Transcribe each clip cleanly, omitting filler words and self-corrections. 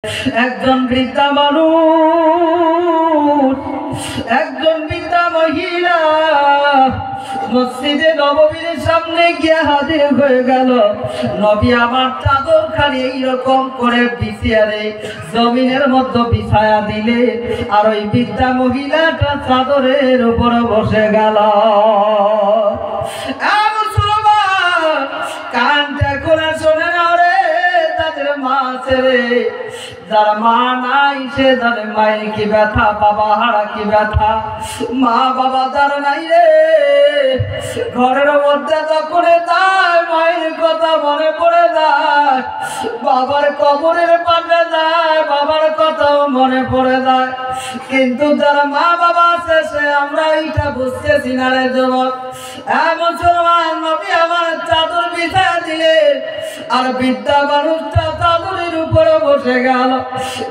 একজন বৃদ্ধা মানুষ, একজন বৃদ্ধা মহিলা মসজিদে নববীর সামনে গিয়ে হাজির হয়ে গেল। নবী আমার চাদর খালি এইরকম করে বিছিয়ে জমিনের মধ্যে বিছায়া দিলে, আর ওই বৃদ্ধা মহিলাটা চাদরের উপরে বসে গেল। কানটা খোলা শোনে না রে, তাদের মা ছেড়ে যার মা নাই সে জানে মায়ের কি ব্যথা, বাবা হারা কি ব্যথা। মা বাবা যার নাই রে, ঘরের মধ্যে যখন যায় মায়ের কথা মনে পড়ে যায়, বাবার কবরের পাশে যায় বাবার কথাও মনে পড়ে যায়। কিন্তু যারা মা বাবা আছে সে আমরা এইটা বুঝতেছি না রে যুবক। মুসলমান নবী আমার চাদর বিছায়া দিলে, আর বৃদ্ধা মানুষটা চাদরের উপরে বসে গেল।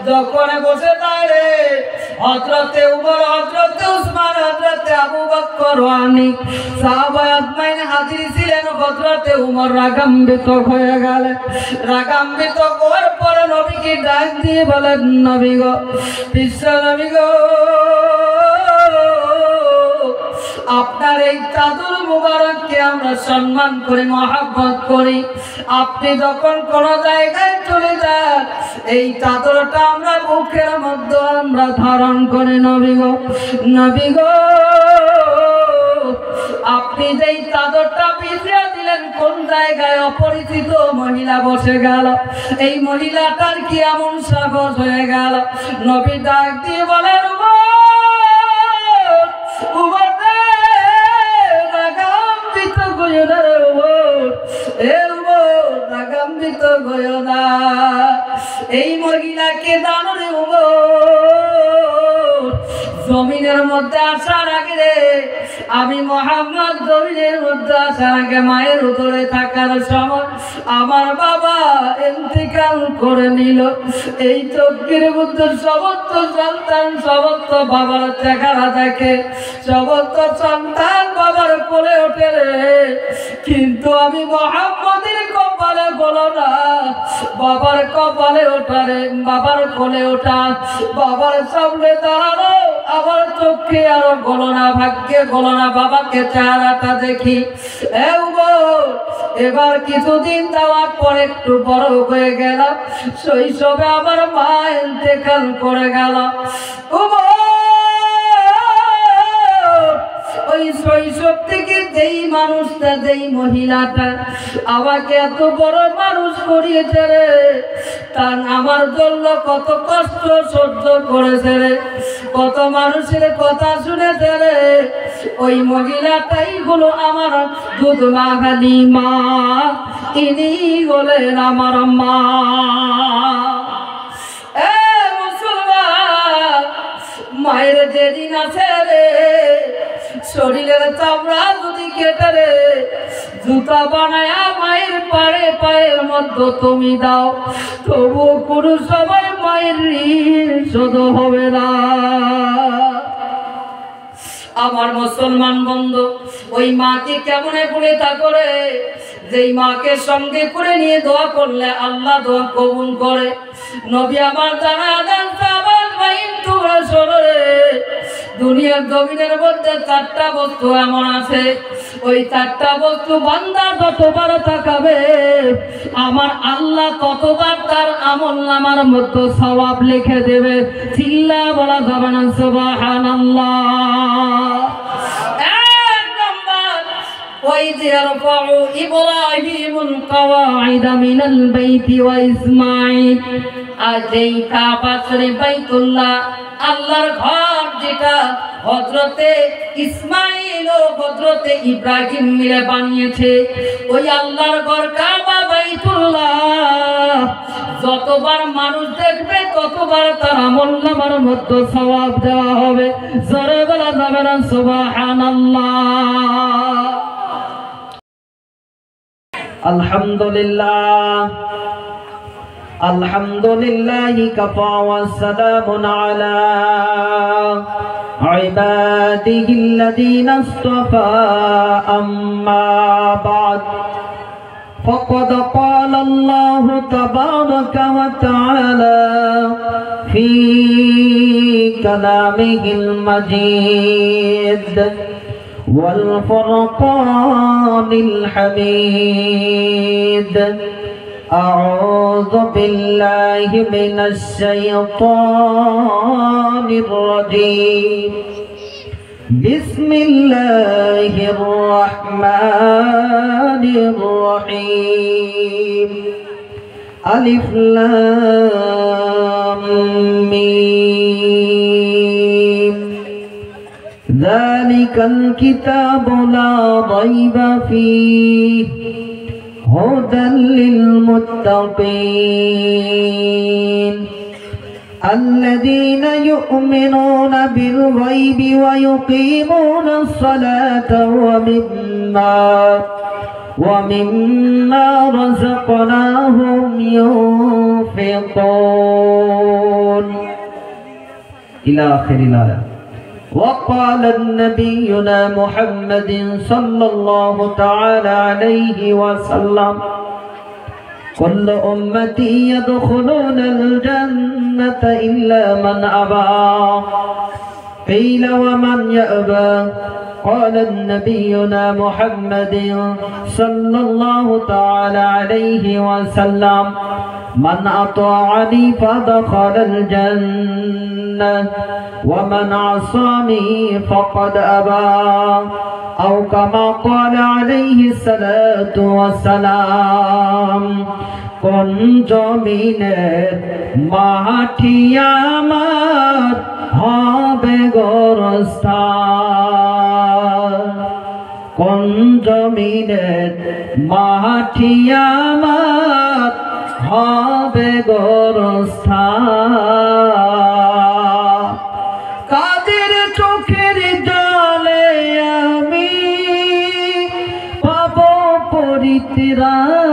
যখন বসে যায় রে, হযরতে উমর, হযরতে উসমান, হযরতে আবু বকর ওয়ানি সাহাবায়ে আজমাইন হাজির ছিলেন। হযরতে উমর রাগান্বিত হয়ে গেলেন। রাগান্বিত হওয়ার পরে নবীকে ডাক দিয়ে বলেন, নবী গো, বিশ্ব নবী গো, আপনার এই চাদর মুবারককে আমরা সম্মান করি, মহব্বত করি। আপনি যখন কোন জায়গায় চলে যান এই চাদরটা আমরা মুখের মধ্যে আমরা ধারণ করি। নবী গো, নবী গো, আপনি যেই চাদরটা বিছিয়ে দিলেন কোন জায়গায় অপরিচিত মহিলা বসে গেল। এই মহিলাটার কি এমন সাহস হয়ে গেল? নবী ডাক দিয়ে বলেন, এই মহিলাকে জানো রে জমিনের মধ্যে আসার আগে রে, আমি মুহাম্মদ জমিনের মধ্যে আসার আগে মায়ের উদরে থাকার সময় আমার বাবা ইন্তেকাল করে নিল। এই চোখের মধ্যে সমস্ত সন্তান সমস্ত বাবার চেহারা দেখে, সমস্ত সন্তান বাবার কোলে ওঠে রে, কিন্তু আমি মুহাম্মদের কপালে বলো না, বাবার কপালে ওঠা রে, বাবার কোলে ওঠা, বাবার সামনে দাঁড়ানো আমার চোখে আরো গলো না, ভাগ্যে গলো না বাবাকে চেহারাটা দেখি। এবার কিছুদিন যাওয়ার পর একটু বড় হয়ে গেলাম, শৈশবে আমার মা ইন্তেকাল করে গেল। ওই শৈশব থেকে যেই মানুষটা, যেই মহিলাটা আমাকে এত বড় মানুষ করিয়েছে রে, তার আমার জন্য কত কষ্ট সহ্য করেছে রে, কত মানুষের কথা শুনেছে রে, ওই মহিলাটাই হলো আমার দুধ মাখানি মা, ইনি হলেন আমার মা। মুসলমান, মায়ের যেদিন আছে রে, শরীরের চামড়া যদি কেটে রে জুতা বানায় মায়ের পায়ে পায়ের মধ্যে তুমি দাও, তবু কোনো সময় মায়ের ঋণ শোধ হবে না। আমার মুসলমান বন্ধু, ওই মাকে কেমনে করে তা করে, যেই মাকে সঙ্গে করে নিয়ে দোয়া করলে আল্লাহ দোয়া কবুল করে। নবী আমার জানা দেন তোমরা শোনো রে, দুনিয়ার জমিনের মধ্যে চারটা বস্তু এমন আছে, ওই চারটা বস্তু বান্দা যতবার তাকাবে আমার আল্লাহ ততবার তার আমল নামার মধ্যে সওয়াব লিখে দেবে। চিল্লা বলা যাবে না সুবহানাল্লাহ। وإذ يرفع إبراهيم القواعد من البيت وإسماعيل, আর যেই কাবা শরীফ বাইতুল্লাহ আল্লাহর ঘর যেটা হযরতে ইসমাঈল ও হযরতে ইব্রাহিম মিলে বানিয়েছে, ওই আল্লাহর ঘর কাবা বাইতুল্লাহ যতবার মানুষ দেখবে ততবার তার আমলনামার মধ্যে সওয়াব দেওয়া হবে। জোরে বলা যাবে না সুবহানাল্লাহ। আলহামদুলিল্লাহ, আলহামদুলিল্লাহি কাফা ওয়া সালামুন আলা ইবাদিহিল্লাযীনা ইসতাফা, আম্মা বা'দ। فقد قال الله تبارك وتعالى في كلامه المجيد والفرقان الحميد أعوذ بالله من الشيطان الرجيم بسم الله الرحمن الرحيم ألف لام ميم ذلك الكتاب لا ريب فيه هدى للمتقين الذين يؤمنون بالغيب ويقيمون الصلاة ومما رزقناهم ينفقون إلى آخر الآية. وقال نبينا محمد صلى الله تعالى عليه وسلم كل أمتي يدخلون الجنة إلا من أبى قيل ومن يأبى قال نبينا محمد صلى الله تعالى عليه وسلم من أطاعني فدخل الجنة ومن عصاني فقد أبى أو كما قال عليه الصلاة والسلام কোন জমিনের মাটি আমার হবে গোরস্থান কোন জমিনের মাটি আমার হবে গোরস্থান কাদের চোখের জলে আমি পাবো পরিত্রাণ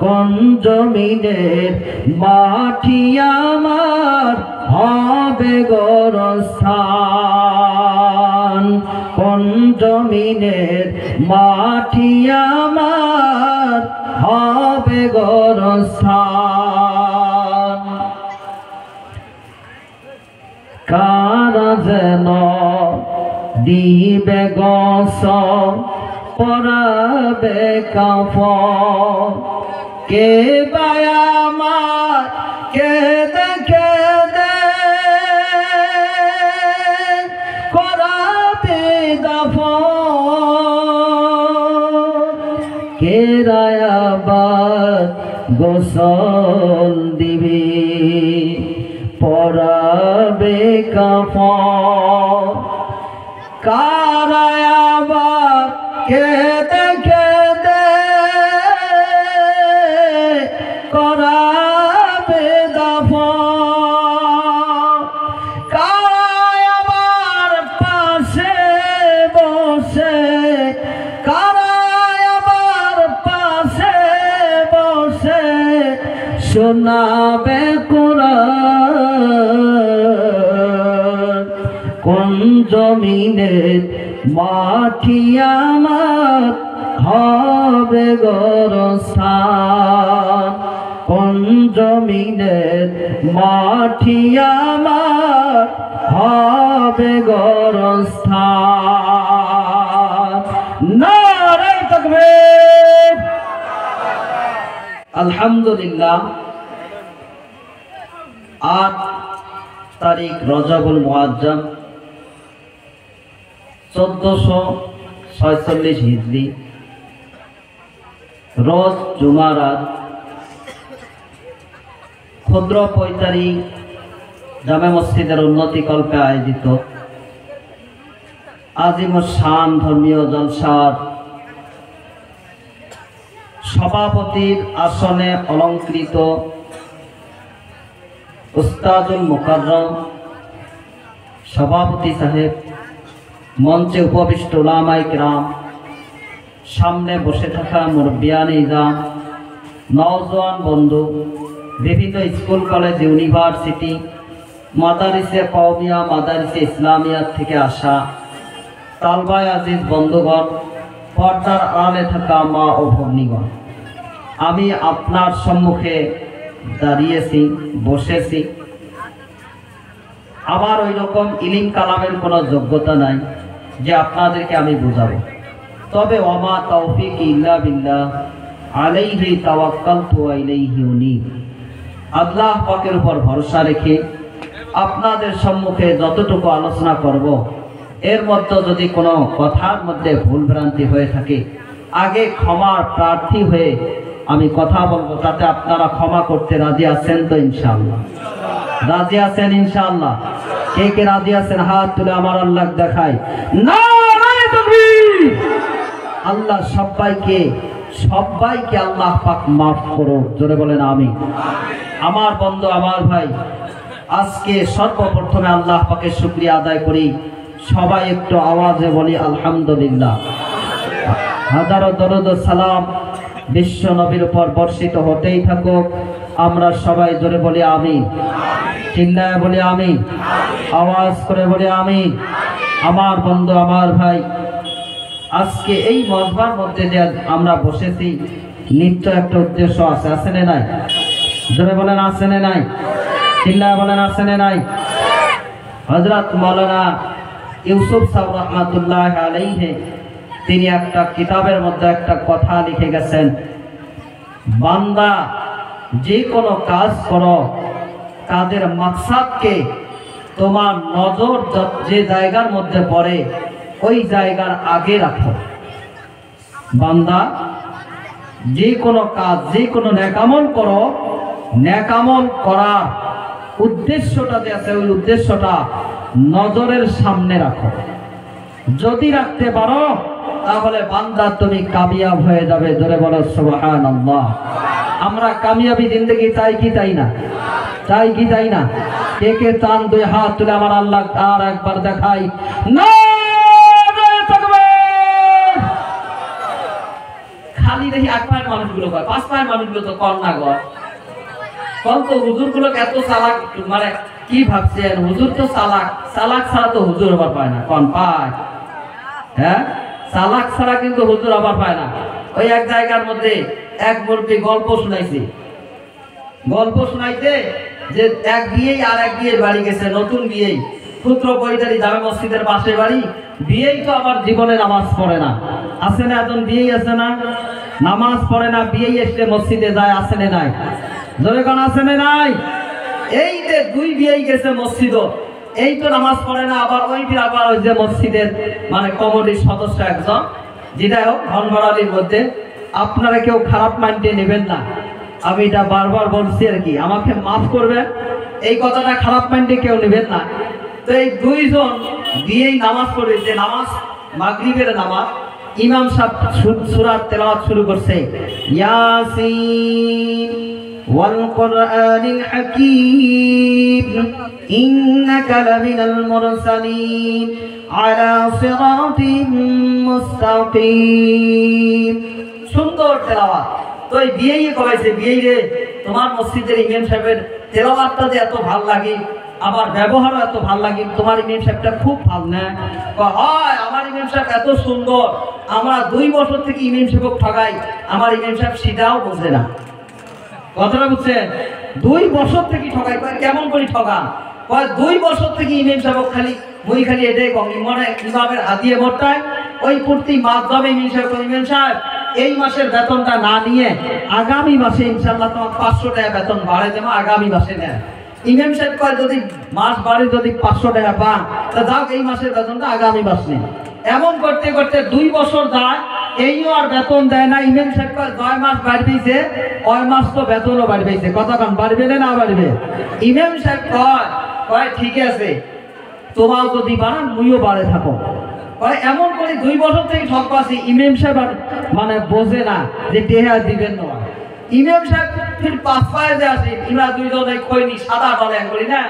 কোন জমিনের মাটি আমার হবে গোরস্থান কোন জমিনের মাটি আমার হবে গোরস্থান কারা যেন দিবে গস পরাবে কাফন কে বায়ামার কে দেখে দে করাবে দাফন কে রায়াবার গোসল দিবে পরাবে কাফন কারায়াবার কে দেখে দে করাবে দাফন কারায়াবার পাশে বসে কারায়াবার পাশে বসে শোনাবে কোরআন কোন জমিনের মাটি আমার হবে গোরস্থান কোন জমিনের মাটি আমার হবে গোরস্থান নারে তাকবীর আলহামদুলিল্লাহ 8 তারিখ রজবুল মুআজ্জম 1446 হিজরি রোজ জুমারাত ক্ষুদ্র পৈতারি জামে মসজিদের উন্নতি কল্পে আয়োজিত আজিমুশ-শান ধর্মীয় জলসার সভাপতির আসনে অলঙ্কৃত উস্তাদুল মুকাররম সভাপতি সাহেব, মঞ্চে উপবিষ্ট উলামায়ে কিরাম, সামনে বসে থাকা মুরব্বিয়ানে ইজাম, নওজোয়ান বন্ধু, বিভিন্ন স্কুল কলেজ ইউনিভার্সিটি মাদারিসে কওমিয়া মাদারিসে ইসলামিয়া থেকে আসা তালবায় আজিজ বন্ধুগণ, পর্দার আড়ালে থাকা মা ও ভগ্নীগণ, আমি আপনার সম্মুখে দাঁড়িয়েছি, বসেছি। আমার ওই রকম ইলিম কালামের কোনো যোগ্যতা নাই যে আপনাদেরকে আমি বোঝাবো। তবে ওমা তৌফিক ইল্লা বিল্লাহ, আলাইহি তাওয়াক্কালতু ওয়া ইলাইহি উনীব। আল্লাহ পাকের উপর ভরসা রেখে আপনাদের সম্মুখে যতটুকু আলোচনা করব, এর মধ্যে যদি কোনো কথার মধ্যে ভুল ভ্রান্তি হয়ে থাকে, আগে ক্ষমার প্রার্থী হয়ে আমি কথা বলবো, তাতে আপনারা ক্ষমা করতে রাজি আছেন তো? ইনশাআল্লাহ রাজি আছেন? ইনশাআল্লাহ কে কে রাজি আছেন হাত তুলে আমার আল্লাহ দেখায়। নারে তাকবীর! আল্লাহ সবাইকে আল্লাহ পাক মাফ করো, জোরে বলেন আমিন। আমার বন্ধু, আমার ভাই, আজকে সর্বপ্রথমে আল্লাহ পাকের শুকরিয়া আদায় করি। সবাই একটু আওয়াজে বলি আলহামদুলিল্লাহ। হাজারো দরুদ ও সালাম বিশ্ব নবীর উপর বর্ষিত হতেই থাকুক। আমরা সবাই জোরে বলি আমিন, চিল্লায় বলি আমিন, আওয়াজ করে বলি আমিন। আমার বন্ধু, আমার ভাই, আজকে এই মজবার মধ্যে যে আমরা বসেছি, নিশ্চয় একটা উদ্দেশ্য আছে, আছে না নাই? জোরে বলেন আছে না নাই? চিল্লায় বলেন আছে না নাই? হযরত মাওলানা ইউসুফ সাহেব রহমাতুল্লাহ আলাইহি তিনি একটা কিতাবের মধ্যে একটা কথা লিখে গেছেন, বান্দা যে কোনো কাজ করো, কাজের মাকসাদকে তোমার নজর যে জায়গার মধ্যে পড়ে ওই জায়গার আগে রাখো। বান্দা যে কোনো কাজ, যে কোনো নেকামল করো, নেকামল করার উদ্দেশ্যটা যে আছে ওই উদ্দেশ্যটা নজরের সামনে রাখো। যদি রাখতে পারো তাহলে বান্দা তুমি কামিয়াব হয়ে যাবে। জোরে বলো সুবহানাল্লাহ। আমরা কামিয়াবি জিন্দেগি চাই কি চাই না? চাই কি চাই না? কে কে চান দুই হাত তুলে আমার আল্লাহ আর একবার দেখাই। খালি দেখি এক পায়ের মানুষগুলো কয়, পাঁচ পায়ের মানুষগুলো তো কর না গো। কল তো হুজুর গুলো এত চালাক, মানে কি ভাবছেন? হুজুর তো চালাক, চালাক ছাড়া তো হুজুর আবার পায় না। কোন পায়? হ্যাঁ, চালাক ছাড়া কিন্তু হুজুর আবার পায় না। ওই এক জায়গার মধ্যে এক মুরব্বী গল্প শুনাইছে, গল্প শুনাইতে যে এক বিয়েই আর এক বিয়ের বাড়ি গেছে, নতুন বিয়েই, পুত্র বৈতারি জামে মসজিদের পাশে বাড়ি। বিয়েই তো আবার জীবনে নামাজ পড়ে না, আছে না? এখন বিয়েই আছে না, নামাজ পড়ে না, বিয়েই এসে মসজিদে যায়, আছে না নাই? জোরে কোন আছে না নাই? এই যে দুই বিয়েই গেছে মসজিদ, এই তো নামাজ পড়ে না, আবার আবার ওই যে মসজিদের মানে কমিটির সদস্য একজন, যেটা হোক ধনবরালির মধ্যে। আপনারা কেউ খারাপ মাইন্ডে নেবেন না, আমি এটা বারবার বলছি আর কি, আমাকে মাফ করবেন, এই কথাটা খারাপ মাইন্ডে কেউ নেবেন না। তো এই দুইজন দিয়েই নামাজ পড়ে, যে নামাজ মাগরিবের নামাজ, ইমাম সাহেব সূরা তেলাওয়াত শুরু করছে, ইয়াসিন ওয়াল কুরআনিল হাকীম ইন্নাকা লামিনাল মুরসালিন আলা সিরাতিম মুস্তাকিম। সুন্দর তেলাওয়াত। তো এই বিয়েই করেছে, বিয়েই রে তোমার মসজিদের ইমাম সাহেবের তেলাওয়াতটা যে এত ভাল লাগে, আবার ব্যবহারও এত ভাল লাগে, তোমার ইমাম সাহেবটা খুব ভাল না? হয়, আমার ইমাম সাহেব এত সুন্দর, আমরা 2 বছর থেকে ইমাম সাহেব ঠগাই, আমার ইমাম সাহেব সেটাও বোঝে না। কথাটা বুঝছেন? 2 বছর থেকে ঠগাই। কেমন করে ঠগান? 2 বছর থেকে ইমাম সাহেব খালি এটাই কম, মানে ইমামের হাতিয়ে মোটায় ওই প্রতি মাস যাবে ইমাম সাহেব এই মাসের বেতনটা না নিয়ে আগামী মাসে ইনশাল্লাহ তোমার 500 টাকা বেতন বাড়ে দেবো, আগামী মাসে নেয়। ইমাম সাহেব কয় যদি মাস বাড়ে, যদি 500 টাকা পান তা যাও, এই মাসের বেতনটা আগামী মাস নেই। এমন করতে করতে 2 বছর যায়, এইও আর বেতন দেয় না। ইমাম সাহেব কয় 9 মাস বাড়বেছে, ওই মাস তো বেতনও বাড়বেছে। কথা কান বাড়বে না বাড়বে? ইমাম সাহেব কয় ঠিক আছে, তোমার যদি বাড়ান মুইও বাড়ে থাকো। এমন করে 2 বছর থেকে ঠকবাসি। ইমাম সাহেব মানে বোঝে না যে টেহা দিবেন না। ইমাম সাহেব ফির 5 পায়ে যে আসে, ইমরা দুইজনে খইনি সাদা ডলে করি না,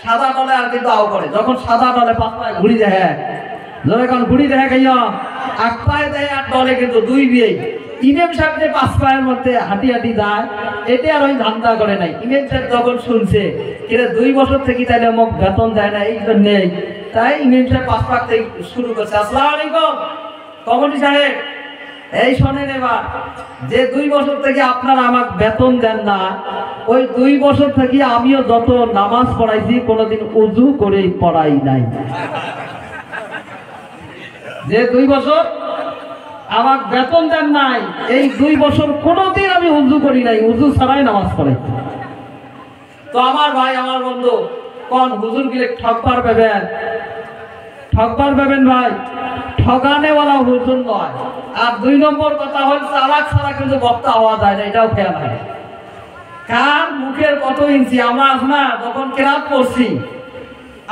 সাদা ডলে আর কিন্তু আও করে, যখন সাদা ডলে 5 পায়ে ঘুরি দেয়, যখন ঘুরি দেয় খাইয়া 8 পায়ে দেয় আর ডলে কিন্তু 2 বিয়ে। ইমাম সাহেব যে 5 পায়ের মধ্যে হাঁটি হাঁটি যায়, এতে আর ওই ধান্দা করে নাই। ইমাম সাহেব যখন শুনছে কিরে 2 বছর থেকে তাইলে মোক বেতন দেয় না, এই জন্য তাই ইমাম সাহেব 5 পাক থেকে শুরু করছে। আসসালামু আলাইকুম কমিটি সাহেব, এই শোনেন, এবার যে 2 বছর থেকে আপনারা আমাকে বেতন দেন না, ওই 2 বছর থেকে আমিও যত নামাজ পড়াইছি কোনোদিন উযু করে পড়াই নাই। যে 2 বছর আমাকে বেতন দেন নাই, এই 2 বছর কোনোদিন আমি উযু করি নাই, উযু ছাড়াই নামাজ পড়াইছি। তো আমার ভাই, আমার বন্ধু, কোন হুজুর গিলে ঠকবার পাবেন? ঠকবার পাবেন ভাই, ঠগানেওয়ালা হুজুর নয়। আর 2 নম্বর কথা হল, চালাক ছাড়া কিন্তু বক্তা হওয়া যায় না, এটাও খেয়াল হয়। কার মুখের কত ইঞ্চি, আমরা না যখন কেরাত পড়ছি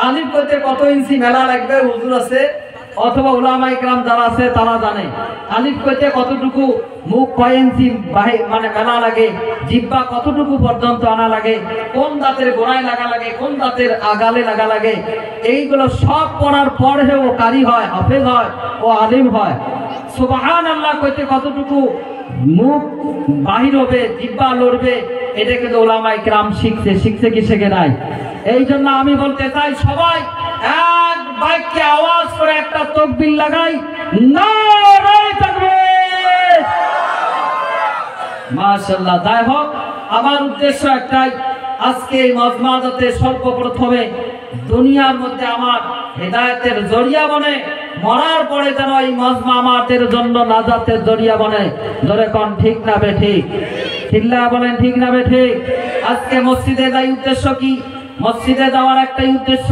আলিফ করতে কত ইঞ্চি মেলা লাগবে হুজুর আছে অথবা উলামা ইকরাম যারা আছে তারা জানে। আলিফ করতে কতটুকু মুখ কয় ইঞ্চি মানে মেলা লাগে, জিহ্বা কতটুকু পর্যন্ত আনা লাগে, কোন দাঁতের গোড়ায় লাগা লাগে, কোন দাঁতের আগালে লাগা লাগে, এইগুলো সব পড়ার পরে ও কারি হয়, হাফেজ হয়, ও আলিম হয়। সুবহানাল্লাহ কইতে কতটুকু মুখ বাহির হবে, জিহ্বা লড়বে, এটা কিন্তু উলামা ইকরাম শিখছে কি শেখে নাই? এই জন্য আমি বলতে চাই, সবাই এক বাক্যে আওয়াজ করে একটা তাকবীর লাগাই, নারে তাকবীর। মাশাআল্লাহ। যাই হোক, আমার উদ্দেশ্য একটাই, আজকে এই মজমাতে সর্বপ্রথমে দুনিয়ার মধ্যে আমার হেদায়েতের জরিয়া বনে, মরার পরে যেন এই মজমা আমাদের জন্য নাজাতের জরিয়া বনে। ধরে কোন ঠিক না বেঠিক? চিল্লা বলেন ঠিক না বেঠিক? আজকে মসজিদে যাই উদ্দেশ্য কি? মসজিদে যাওয়ার একটাই উদ্দেশ্য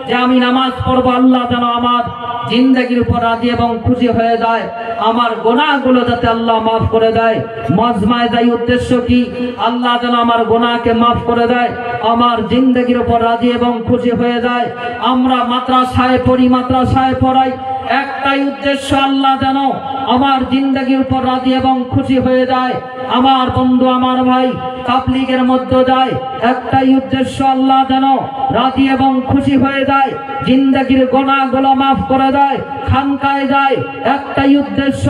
যে আমি নামাজ পড়বো, আল্লাহ যেন আমার জিন্দেগির উপর রাজি এবং খুশি হয়ে যায়, আমার গুনাহগুলো যাতে আল্লাহ মাফ করে দেয়। মজমায় যাই উদ্দেশ্য কি? আল্লাহ যেন আমার গুনাহকে মাফ করে দেয়, আমার জিন্দেগির উপর রাজি এবং খুশি হয়ে যায়। আমরা মাদ্রাসায় পড়ি, মাদ্রাসায় পড়াই, একটাই উদ্দেশ্য, আল্লাহ যেন আমার জিন্দেগির উপর রাজি এবং খুশি হয়ে যায়। আমার বন্ধু, আমার ভাই তাবলীগের মধ্যে যায়, একটাই উদ্দেশ্য, আল্লাহ যেন রাজি এবং খুশি হয়ে যায়, জিন্দেগির গুনাহগুলো মাফ করে দেয়। খানকায় যায়, একটাই উদ্দেশ্য,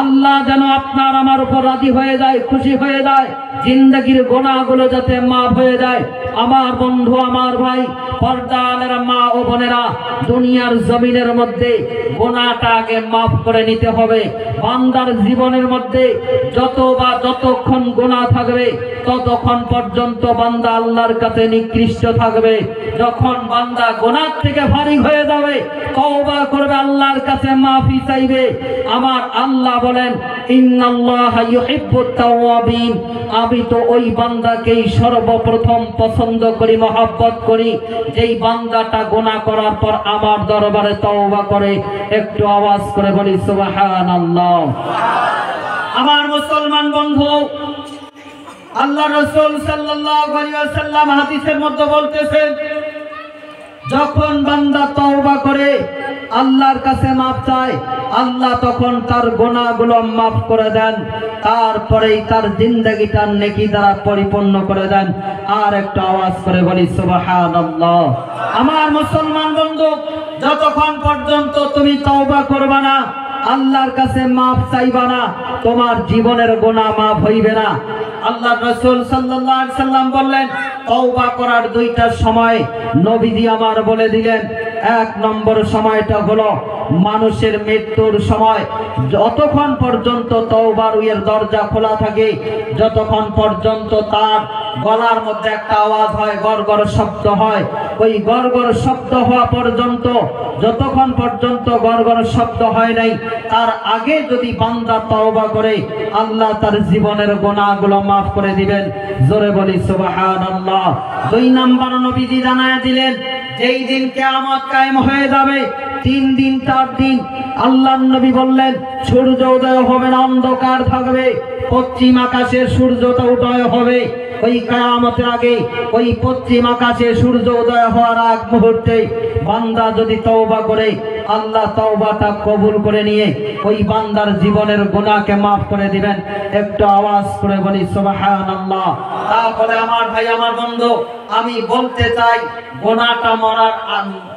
আল্লাহ যেন আপনার আমার উপর রাজি হয়ে যায়, খুশি হয়ে যায়, জিন্দেগির গুনাহগুলো যাতে মাফ হয়ে যায়। আমার বন্ধু, আমার ভাই, পর্দার মা ও বোনেরা, দুনিয়ার জমিনের মধ্যে গুনাহটা আগে মাফ করে নিতে হবে। বান্দার জীবনের মধ্যে যতক্ষণ গুনাহ থাকবে ততক্ষণ পর্যন্ত বান্দা আল্লাহর কাছে নিকৃষ্ট থাকবে। যখন বান্দা গুনাহ থেকে ফারিগ হয়ে যাবে, তওবা করবে, আল্লাহর কাছে মাফি চাইবে, আমার আল্লাহ বলেন, ইন্নাল্লাহা ইউহিব্বুত তাওয়াবিন, আমি তো ওই বান্দাকেই সর্বপ্রথম পছন্দ করি, মহব্বত করি, যেই বান্দাটা গুনাহ করার পর আমার দরবারে তওবা করে। একটু আওয়াজ করে বলি সুবহানাল্লাহ। আমার মুসলমান বন্ধু, আল্লাহ রাসূল সাল্লাল্লাহু আলাইহি ওয়াসাল্লাম হাদিসের মধ্যে বলতেছেন, যখন বান্দা তওবা করে আল্লাহর কাছে মাফ চায়, আল্লাহ তখন তার গুনাহগুলো মাফ করে দেন, তারপরেই তার জিন্দেগিটা নেকি দ্বারা পরিপূর্ণ করে দেন। আর একটা আওয়াজ করে বলি সুবহানাল্লাহ। আমার মুসলমান বন্ধু, যতক্ষণ পর্যন্ত তুমি তওবা করবা না, আল্লাহর কাছে মাফ চাইবা না, তোমার জীবনের গুনাহ মাফ হইবে না। আল্লাহ রাসূল সাল্লাল্লাহু আলাইহি সাল্লাম বললেন, তওবা করার 2টা সময় নবীজি আমার বলে দিলেন। 1 নম্বর সময়টা হলো মানুষের মৃত্যুর সময়। যতক্ষণ পর্যন্ত তওবার দরজা খোলা থাকে, যতক্ষণ পর্যন্ত তার গলার মধ্যে একটা আওয়াজ হয়, গড়গড় শব্দ হয়, ওই গড়গড় শব্দ হওয়া পর্যন্ত, যতক্ষণ পর্যন্ত গড়গড় শব্দ হয় নাই, তার আগে যদি বান্দা তওবা করে, আল্লাহ তার জীবনের গুনাহগুলো মাফ করে দিবেন। জোরে বলি সুবহানাল্লাহ। 2 নম্বর নবীজি জানায় দিলেন, যেই দিন কিয়ামত কায়েম হয়ে যাবে, 3 দিন 4 দিন, আল্লাহর নবী বললেন, সূর্য উদয় হবে না, অন্ধকার থাকবে, পশ্চিম আকাশে সূর্যটা উদয় হবে। ওই কিয়ামতের আগে ওই পশ্চিম আকাশে সূর্য উদয় হওয়ার আগ মুহূর্তে বান্দা যদি তওবা করে, আল্লাহ তওবাটা কবুল করে নিয়ে ওই বান্দার জীবনের গুনাহকে মাফ করে দিবেন। একটু আওয়াজ করে বলি সুবহানাল্লাহ। তারপরে আমার ভাই, আমার বন্ধু, আমি বলতে চাই, গুনাহটা মরার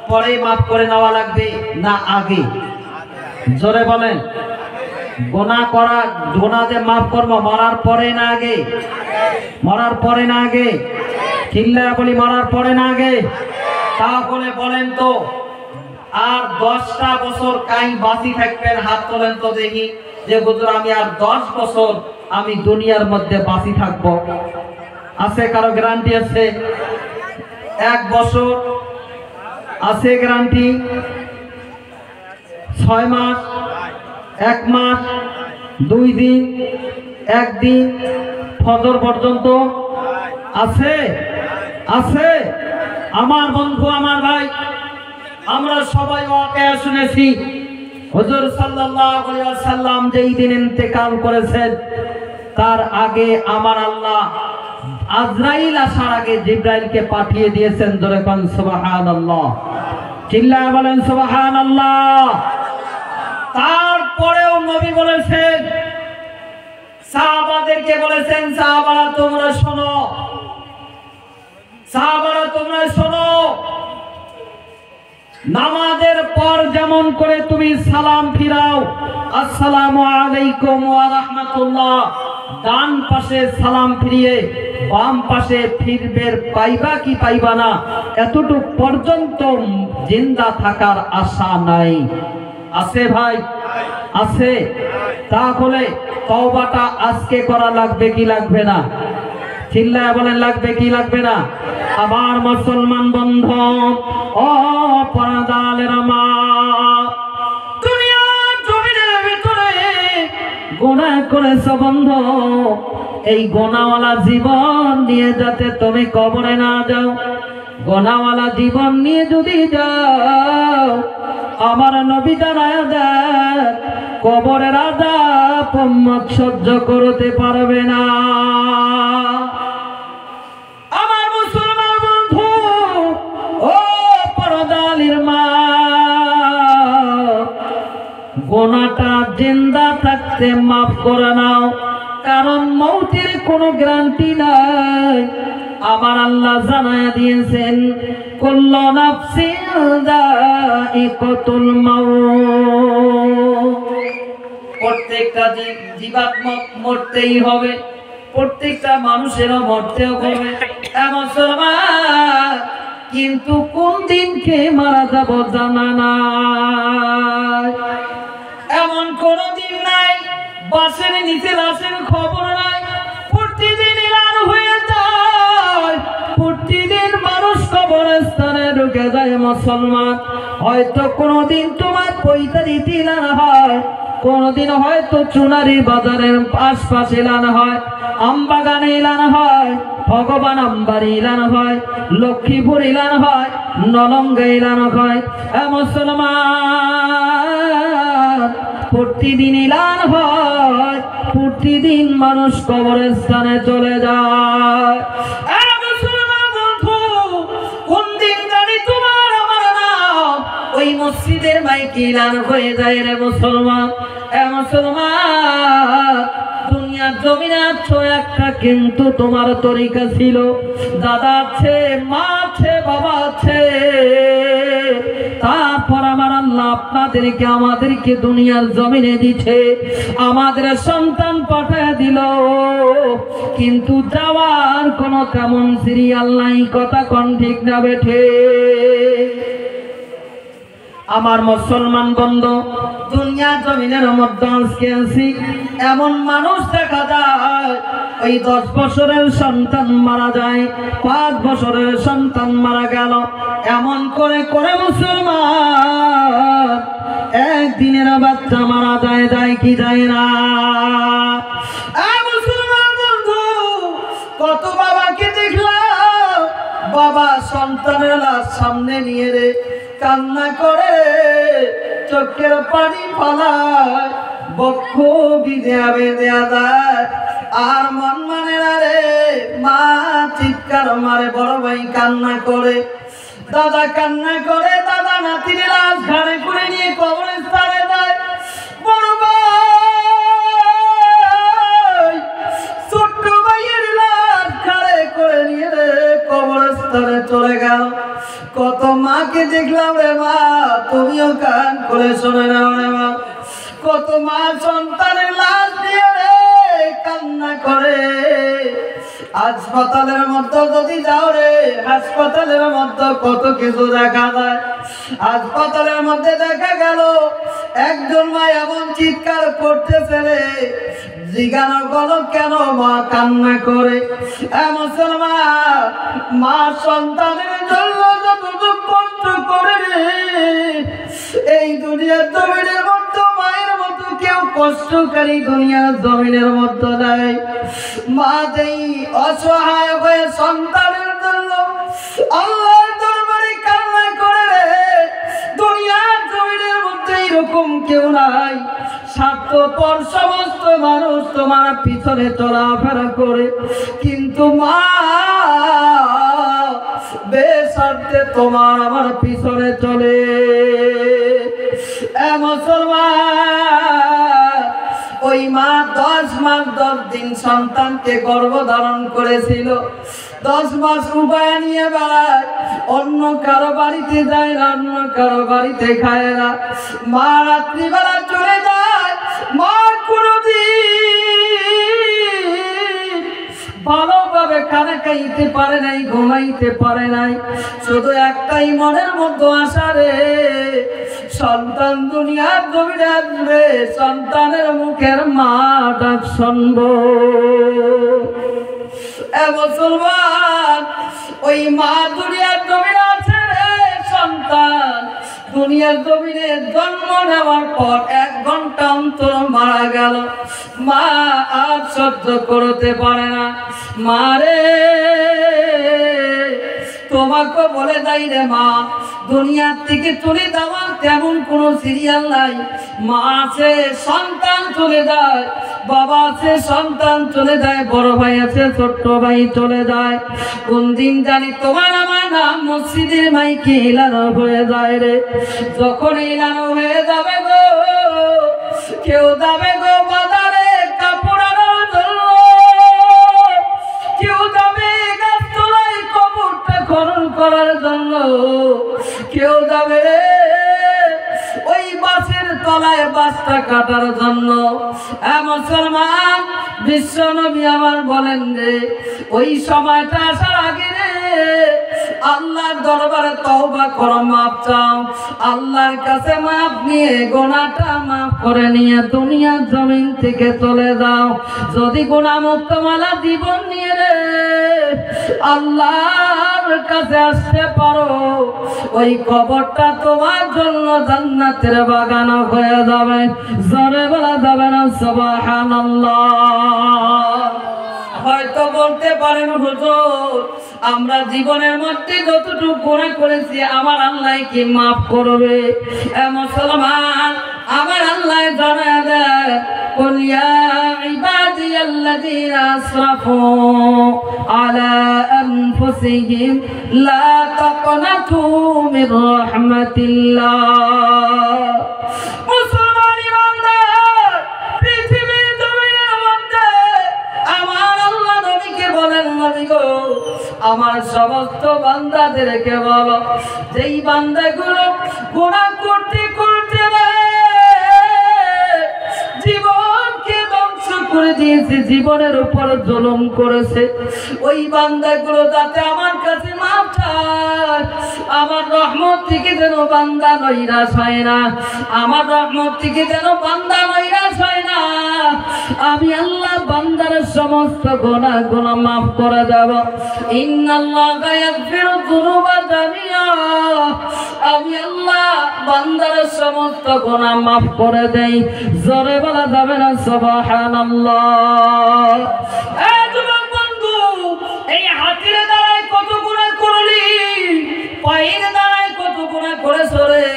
পরে মাফ করে নেওয়া লাগবে না আগে? জোরে বলেন। গুনাহ যে মাফ করবো মরার পরে না আগে? মরার পরে না আগে? চিল্লায়া বলি, মরার পরে না আগে? তাহলে বলেন তো, আর 10টা বছর কাই বাঁচি থাকবেন? হাত তোলেন তো দেখি। যে হুজুর আমি আর 10 বছর আমি দুনিয়ার মধ্যে বাঁচি থাকবো? আছে কারো গ্যারান্টি আছে? 1 বছর আছে গ্যারান্টি? 6 মাস, 1 মাস, 2 দিন, 1 দিন, ফজর পর্যন্ত আছে? আছে? আমার বন্ধু, আমার ভাই, আমরা সবাই ওয়াকিয়া শুনেছি হুজুর সাল্লাল্লাহু আলাইহি ওয়াসাল্লাম যেই দিন ইন্তেকাল করেছেন তার আগে আমার আল্লাহ আজরাইল আসার আগে জিবরাইলকে পাঠিয়ে দিয়েছেন। জোরে কোন সুবহানাল্লাহ, চিল্লায়ে বলেন সুবহানাল্লাহ। তারপরেও নবী বলেছেন, সাহাবাদেরকে বলেছেন, সাহাবারা তোমরা শোনো, সাহাবারা তোমরা শোনো, নামাজের পর যেমন করে তুমি সালাম ফিরাও, আসসালামু আলাইকুম ওয়া রাহমাতুল্লাহ, ডান পাশে সালাম ফিরিয়ে বাম পাশে ফিরবে, পাইবা কি পাইবা না এতটুক পর্যন্ত জিন্দা থাকার আশা নাই। আছে ভাই? আছে? তাহলে তওবাটা আজকে করা লাগবে কি লাগবে না? চিল্লায় বলেন লাগবে কি লাগবে না? আমার মুসলমান বন্ধু, ও পর্দার মা, দুনিয়ার জমিনের ভিতরে গুনাহ করেছো বন্ধু, এই গুনাহওয়ালা জীবন নিয়ে যাতে তুমি কবরে না যাও, গুনাহওয়ালা জীবন নিয়ে যদি যাও, আমার নবী জানায়া দেন কবরের আযাব উম্মত সহ্য করতে পারবে না। আমার মুসলমান বন্ধু, ও পরদালির মা, গুনাহটা জিন্দা থাকতে মাফ করে নাও, কারণ মৌতের কোনো গ্যারান্টি নাই। আমার আল্লাহ জানায়া দিয়েছেন কুল্লু নাফসিন যায়িকাতুল মাউত, প্রত্যেকটা জীবাত্মা মরতেই হবে, প্রত্যেকটা মানুষেরও মরতে হবে। মুসলমান, কিন্তু কোন দিনকে মারা যাব জানা নাই, এমন কোন দিন নাই বাসের নিচে লাশের খবর নাই। প্রতিদিন এলান হয়ে যায়, প্রতিদিন মানুষ কবরস্থানে ঢুকে যায়। মুসলমান, হয়তো কোনদিন তোমার পৈতারিতে এলান হয়, কোনদিন হয়তো চুনারি বাজারের আশপাশে এলান হয়, আমবাগানে এলান হয়, ভগবান আমবাড়ি এলান হয়, লক্ষ্মীপুর এলান হয়, নলঙ্গা এলান হয়। মুসলমান, প্রতিদিন এলান হয়, প্রতিদিন মানুষ কবরস্থানে চলে যায়। মুসলমান বন্ধু, কোন দিন জানি তোমার আমার নাম ওই মসজিদের মাইকে এলান হয়ে যায় রে মুসলমান। মুসলমান, দুনিয়ার জমিনে আছো একটা, কিন্তু তোমার তরিকা ছিল, দাদা আছে, মা আছে, বাবা আছে, তারপর আমার আল্লাহ আপনাদেরকে আমাদেরকে দুনিয়ার জমিনে দিছে, আমাদের সন্তান পাঠিয়ে দিল, কিন্তু যাওয়ার কোনো তেমন সিরিয়াল নাই। কথা কোন ঠিক না বেঠে? আমার মুসলমান বন্ধু, দুনিয়া জমিনের মধ্যে আজকে আছি, এমন মানুষ দেখা যায় ওই 10 বছরের সন্তান মারা যায়, 5 বছরের সন্তান মারা গেল, এমন করে করে মুসলমান একদিনের বাচ্চা মারা যায়, যায় কি যায় না? মুসলমান বন্ধু, কত বাবাকে দেখলাম, বাবা সন্তানের লাশ সামনে নিয়ে রে কান্না করে, চোখের পানি ফলায়, বক্ষ বিধেয়া বেঁধেয়া দেয়, আর মন মানে না রে। মা চিৎকার মারে, বড় ভাই কান্না করে, দাদা কান্না করে, দাদা নাতির লাশ ঘাড়ে করে নিয়ে কবরস্থানে যায়। বড় ভাই ছোট্ট ভাইয়ের লাশ ঘাড়ে করে নিয়ে রে কবরস্থানে চলে গেল। কত মাকে দেখলাম রে মা, তুমিও কান করে শোনে নাও রে মা, কত মা সন্তানের লাশ দিয়ে রে কান্না করে, হাসপাতালের মধ্যে যদি যাও রে, হাসপাতালের মধ্যে কত কিছু দেখা যায়। হাসপাতালের মধ্যে দেখা গেল একজন মা এমন চিৎকার করতেছে রে, জিজ্ঞাসা করো কেন মা কান্না করে? মুসলমান, মা সন্তানের জন্য যতটুকু কষ্ট করে রে, এই দুনিয়ার জমিনের মধ্যে মায়ের মতো কেউ কষ্টকারী দুনিয়ার জমিনের মধ্যে নাই। মা যেই অসহায় হয়ে সন্তানের জন্য আল্লাহর দরবারে কান্না করে রে, দুনিয়ার জমিনের মধ্যে এরকম কেউ নাই। স্বার্থপর সমস্ত মানুষ তোমার পিছনে চলাফেরা করে, কিন্তু মা বেস্বার্থে তোমার আমার পিছনে চলে। মুসলমান, ওই মা 10 মাস 10 দিন সন্তানকে গর্ভধারণ করেছিল। 10 মাস উপায় নিয়ে বেড়ায়, অন্য কারো বাড়িতে যায় না, অন্য কারো বাড়িতে খায় না। মা রাত্রিবেলা চলে যায়, মা কোনদিন ভালোভাবে খানা খাইতে পারে নাই, ঘুমাইতে পারে নাই। শুধু একটাই মনের মধ্যে আশা রে, সন্তান দুনিয়ার জমিনে আসবে, সন্তানের মুখের মা ডাক শুনবো। মুসলমান, ওই মা দুনিয়ার জমিনে আছে রে, সন্তান দুনিয়ার জমিনে জন্ম নেওয়ার পর 1 ঘন্টা অন্তর মারা গেল। মা আর সহ্য করতে পারে না। মারে তোমাকে বলে যাই রে মা, দুনিয়ার থেকে চলে যাওয়ার তেমন কোনো সিরিয়াল নাই। মা আছে, সন্তান চলে যায়, বাবা আছে, সন্তান চলে যায়, বড় ভাই আছে, ছোট্ট ভাই চলে যায়। কোন দিন জানি তোমার আমার নাম মসজিদের মাইকে এলানো হয়ে যায় রে। যখন এলানো হয়ে যাবে গো, কেউ যাবে গো বাজারে কাপড় আনার জন্য, কেউ যাবে গাছতলায় কবরটা খনন করার জন্য, কেউ যাবে ওই বাসের তলায় বাসটা কাটার জন্য। মুসলমান, বিশ্ব নবী আমার বলেন রে, ওই সময়টা আসার আগে রে আল্লাহর দরবারে তওবা করো, মাপ চাও, আল্লাহর কাছে মাপ নিয়ে গুনাহটা মাফ করে নিয়ে দুনিয়ার জমিন থেকে চলে যাও। যদি গুনাহ মুক্ত মালা জীবন নিয়ে রে আল্লাহর কাছে আসতে পারো, ওই কবরটা তোমার জন্য জান্নাতের বাগান হয়ে যাবে। জোরে বলা যাবে না সুবহানাল্লাহ। হয়তো বলতে পারেন হুজুর, আমরা জীবনের মধ্যে যতটুকু গুনাহ করেছি আমার আল্লাহ কি মাফ করবে? মুসলমান, আমার আল্লাহ জানায় দেয়, কুল ইয়া ইবাদিয়াল্লাযীনা আসরাফু আলা আনফুসিহিম লা তাকনাতু মির রাহমাতিল্লাহ। মুসলমান ইমানদার, পৃথিবীর জমিনের মধ্যে আমার আল্লাহ নবীকে বলেন, নবী গো আমার সমস্ত বান্দাদেরকে বলো, যেই বান্দাগুলো গুনাহ করতে করতে জীবনকে ধ্বংস করে দিয়েছে, জীবনের উপর জুলুম করেছে, ওই বান্দাগুলো যাতে আমার কাছে মাফ চায়। আমার রহমত থেকে যেন বান্দা নৈরাশ হয় না, আমার রহমত থেকে যেন বান্দা নৈরাশ হয় না। আমি আল্লাহ বান্দার সমস্ত গুনাহগুলো মাফ করে দেব। ইন্নাল্লাহা ইয়াগফিরু যুনুবা জামিআ, আমি আল্লাহ বান্দার সমস্ত গুনাহ মাফ করে দেই। জোরে বলা যাবে না সুবহানাল্লাহ। এই যুবক বন্ধু, এই হাতের দ্বারাই কত গুনাহ করলি, পায়ের দ্বারাই কত গুনাহ করেছো রে,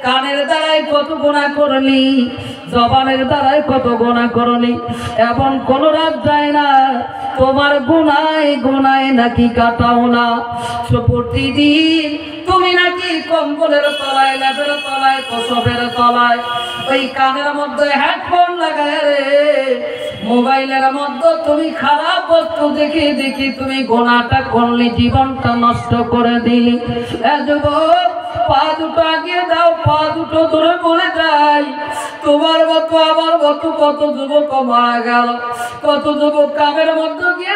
কানের দ্বারাই কত গুনাহ করলি, জবানের দ্বারাই কত গুনাহ করলি। এমন কোন রাত যায় না তোমার গুনায় গুনায় নাকি কাটাও না। প্রতিদিন তুমি নাকি কম্বলের তলায়, লেপের তলায়, প্রসবের তলায়, ওই কানের মধ্যে হেডফোন লাগায় রে, মোবাইলের মধ্যে তুমি খারাপ বস্তু দেখি দেখি তুমি গুনাহটা করলি, জীবনটা নষ্ট করে দিলি। যুবক, পা দুটো আগিয়ে দাও, পা দুটো ধরে পড়ে যায়। তোমার মতো আমার মতো কত যুবক মারা গেল, কত যুবক কামের মধ্যে গিয়ে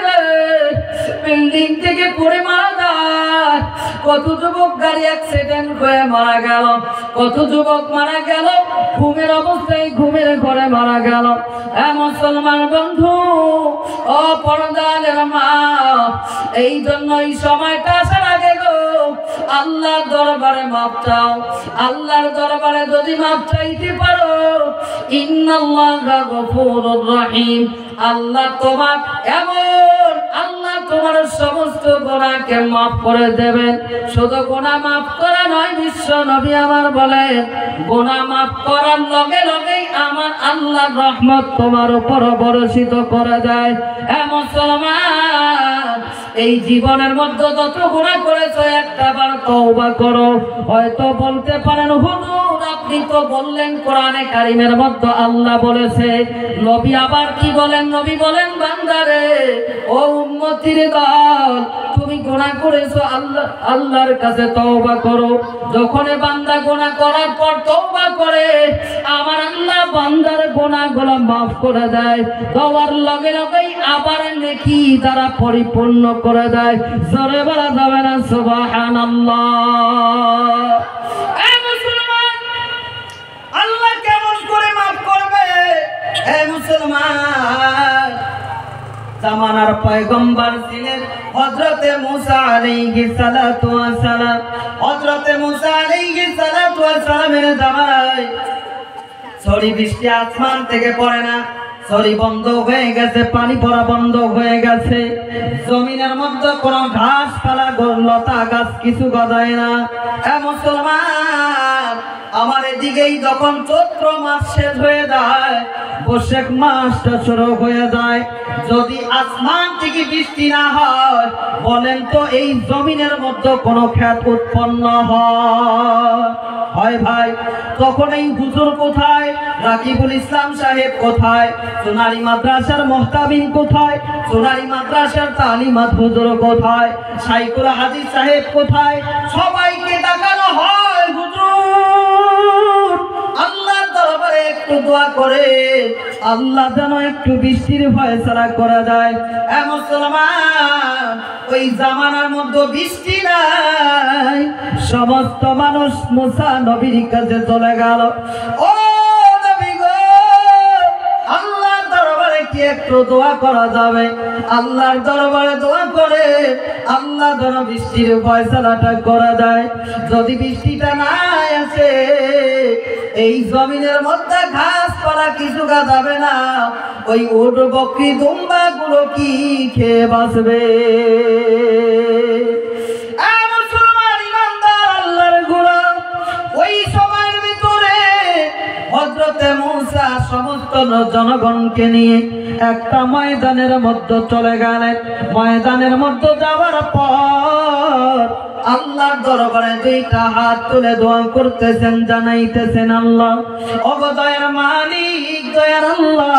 বিল্ডিং থেকে পড়ে মারা যায়, কত যুবক গাড়ি অ্যাক্সিডেন্ট হয়ে মারা গেল, কত যুবক মারা গেল ঘুমের অবস্থায়, ঘুমের ঘরে মারা গেল। মুসলমান বন্ধু ও পর্দার মা, এই জন্য এই সময়টা আসার আগে গো আল্লাহর দরবারে মাপ চাও। আল্লাহর দরবারে যদি মাপ চাইতে পারো, ইন্নাল্লাহা গফুরুর রহিম, আল্লাহ তোমার এমন, আল্লাহ তোমার সমস্ত গুনাহকে মাফ করে দেবেন। শুধু গুনাহ মাফ করা নয়, বিশ্ব নবী আমার বলেন গুনাহ মাফ করার লগে লগেই আমার আল্লাহর রহমত তোমার উপর বর্ষিত করে দেয়। মুসলমান, এই জীবনের মধ্যে যত গুনাহ করেছো একটাবার তওবা করো। হয়তো বলতে পারেন হুজুর আপনি তো বললেন কোরআনে কারিমের মধ্যে আল্লাহ বলেছে, নবী আবার কি বলেন? নবী বলেন বান্দারে, ও উম্মতির দল, তুমি গুনাহ করেছো, আল্লাহর কাছে তওবা করো। যখন বান্দা গুনাহ করার পর তওবা করে, আমার আল্লাহ বান্দার গুনাহগুলো মাফ করে দেয়। তওবার লগে লগেই আবার নেকি দ্বারা পরিপূর্ণ করে দেয়। জোরে বলা যাবে না সুবহানাল্লাহ? মুসলমান, আল্লাহ কেমন করে মাফ করবে? হে মুসলমান, জামানার পয়গম্বর ছিলেন হযরতে মুসা আলাইহিস সালাতু ওয়াস সালাম। হযরতে মুসা আলাইহিস সালাতু ওয়াস সালামের জামানায় ঝড়ি বৃষ্টি আসমান থেকে পড়ে না, ঝড়ি বন্ধ হয়ে গেছে, পানি পড়া বন্ধ হয়ে গেছে, জমিনের মধ্যে কোনো ঘাস পালা লতা গাছ কিছু গজায় না। মুসলমান, আমার এদিকেই যখন চৈত্র মাস শেষ হয়ে যায়, বৈশাখ মাসটা শুরু হয়ে যায়, যদি আসমান থেকে বৃষ্টি না হয়, বলেন তো এই জমিনের মধ্যে কোনো ক্ষেত উৎপন্ন হয় ভাই? তখন এই হুজুর কোথায়? রাকিবুল ইসলাম সাহেব কোথায়? সোনালী মাদ্রাসার মুহতামিম কোথায়? সোনালী মাদ্রাসার তালিমাত হুজুর কোথায়? শাইখুল হাদিস সাহেব কোথায়? সবাইকে ডাকানো হয়, হুজুর আল্লাহর দরবারে একটু দোয়া করে আল্লাহ যেন একটু বৃষ্টির ফয়সালা করে দেয়। মুসলমান, ওই জামানার মধ্যে বৃষ্টি নাই, সমস্ত মানুষ মুসা নবীর কাছে চলে গেল। ও নবী গো, আল্লাহর দরবারে কি একটু দোয়া করা যাবে? আল্লাহর দরবারে দোয়া করে আল্লাহ যেন বৃষ্টির ফয়সালাটা করে দেয়। যদি বৃষ্টিটা না আসে, এই জমিনের মধ্যে ঘাস পালা কিছু যাবে না, ওই উট বকরি দুম্বা গুলো কি খেয়ে বাঁচবে? মুসলমান ইমানদার আল্লাহর গোলাম, ওই সময়ের ভিতরে হযরতে মুসা সমস্ত জনগণকে নিয়ে একটা ময়দানের মধ্যে চলে গেলেন। ময়দানের মধ্যে যাওয়ার পর আল্লাহর দরবারে দুইটা হাত তুলে দোয়া করতেছেন, জানাইতেছেন আল্লাহ, ওগো দয়ার মালিক, দয়ার আল্লাহ,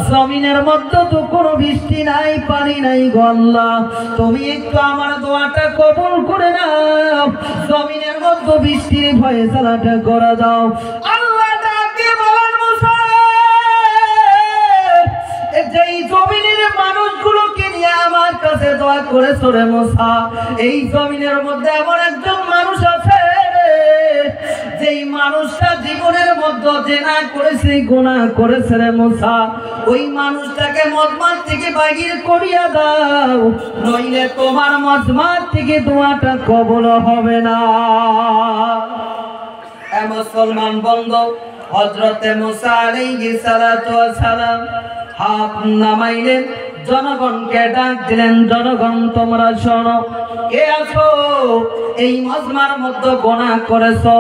জমিনের মধ্যে তো কোনো বৃষ্টি নাই, পানি নাই গো আল্লাহ, তুমি একটু আমার দোয়াটা কবুল করে নাও, জমিনের মধ্যে বৃষ্টির ফয়সালাটা করে দাও। আল্লাহ ডাকে বলেন, মুসা, যেই জমিনের মানুষগুলোকে নিয়ে আমার কাছে দোয়া করেছো রে মুসা, এই জমিনের মধ্যে এমন একজন মানুষ আছে যেই মানুষটা জীবনের মধ্যে জেনা করেছে, গুনাহ করেছে রে মুসা, ওই মানুষটাকে মজমার থেকে বাহির করিয়া দাও, নইলে তোমার মজমার থেকে দোয়াটা কবুল হবে না। মুসলমান বন্ধু, হযরতে মুসা আলাইহিস সালাতু ওয়াস সালাম হাত নামাইলেন, জনগণকে ডাক দিলেন, জনগণ তোমরা শোনো, কে আছো এই মজমার মধ্যে গুনাহ করেছো,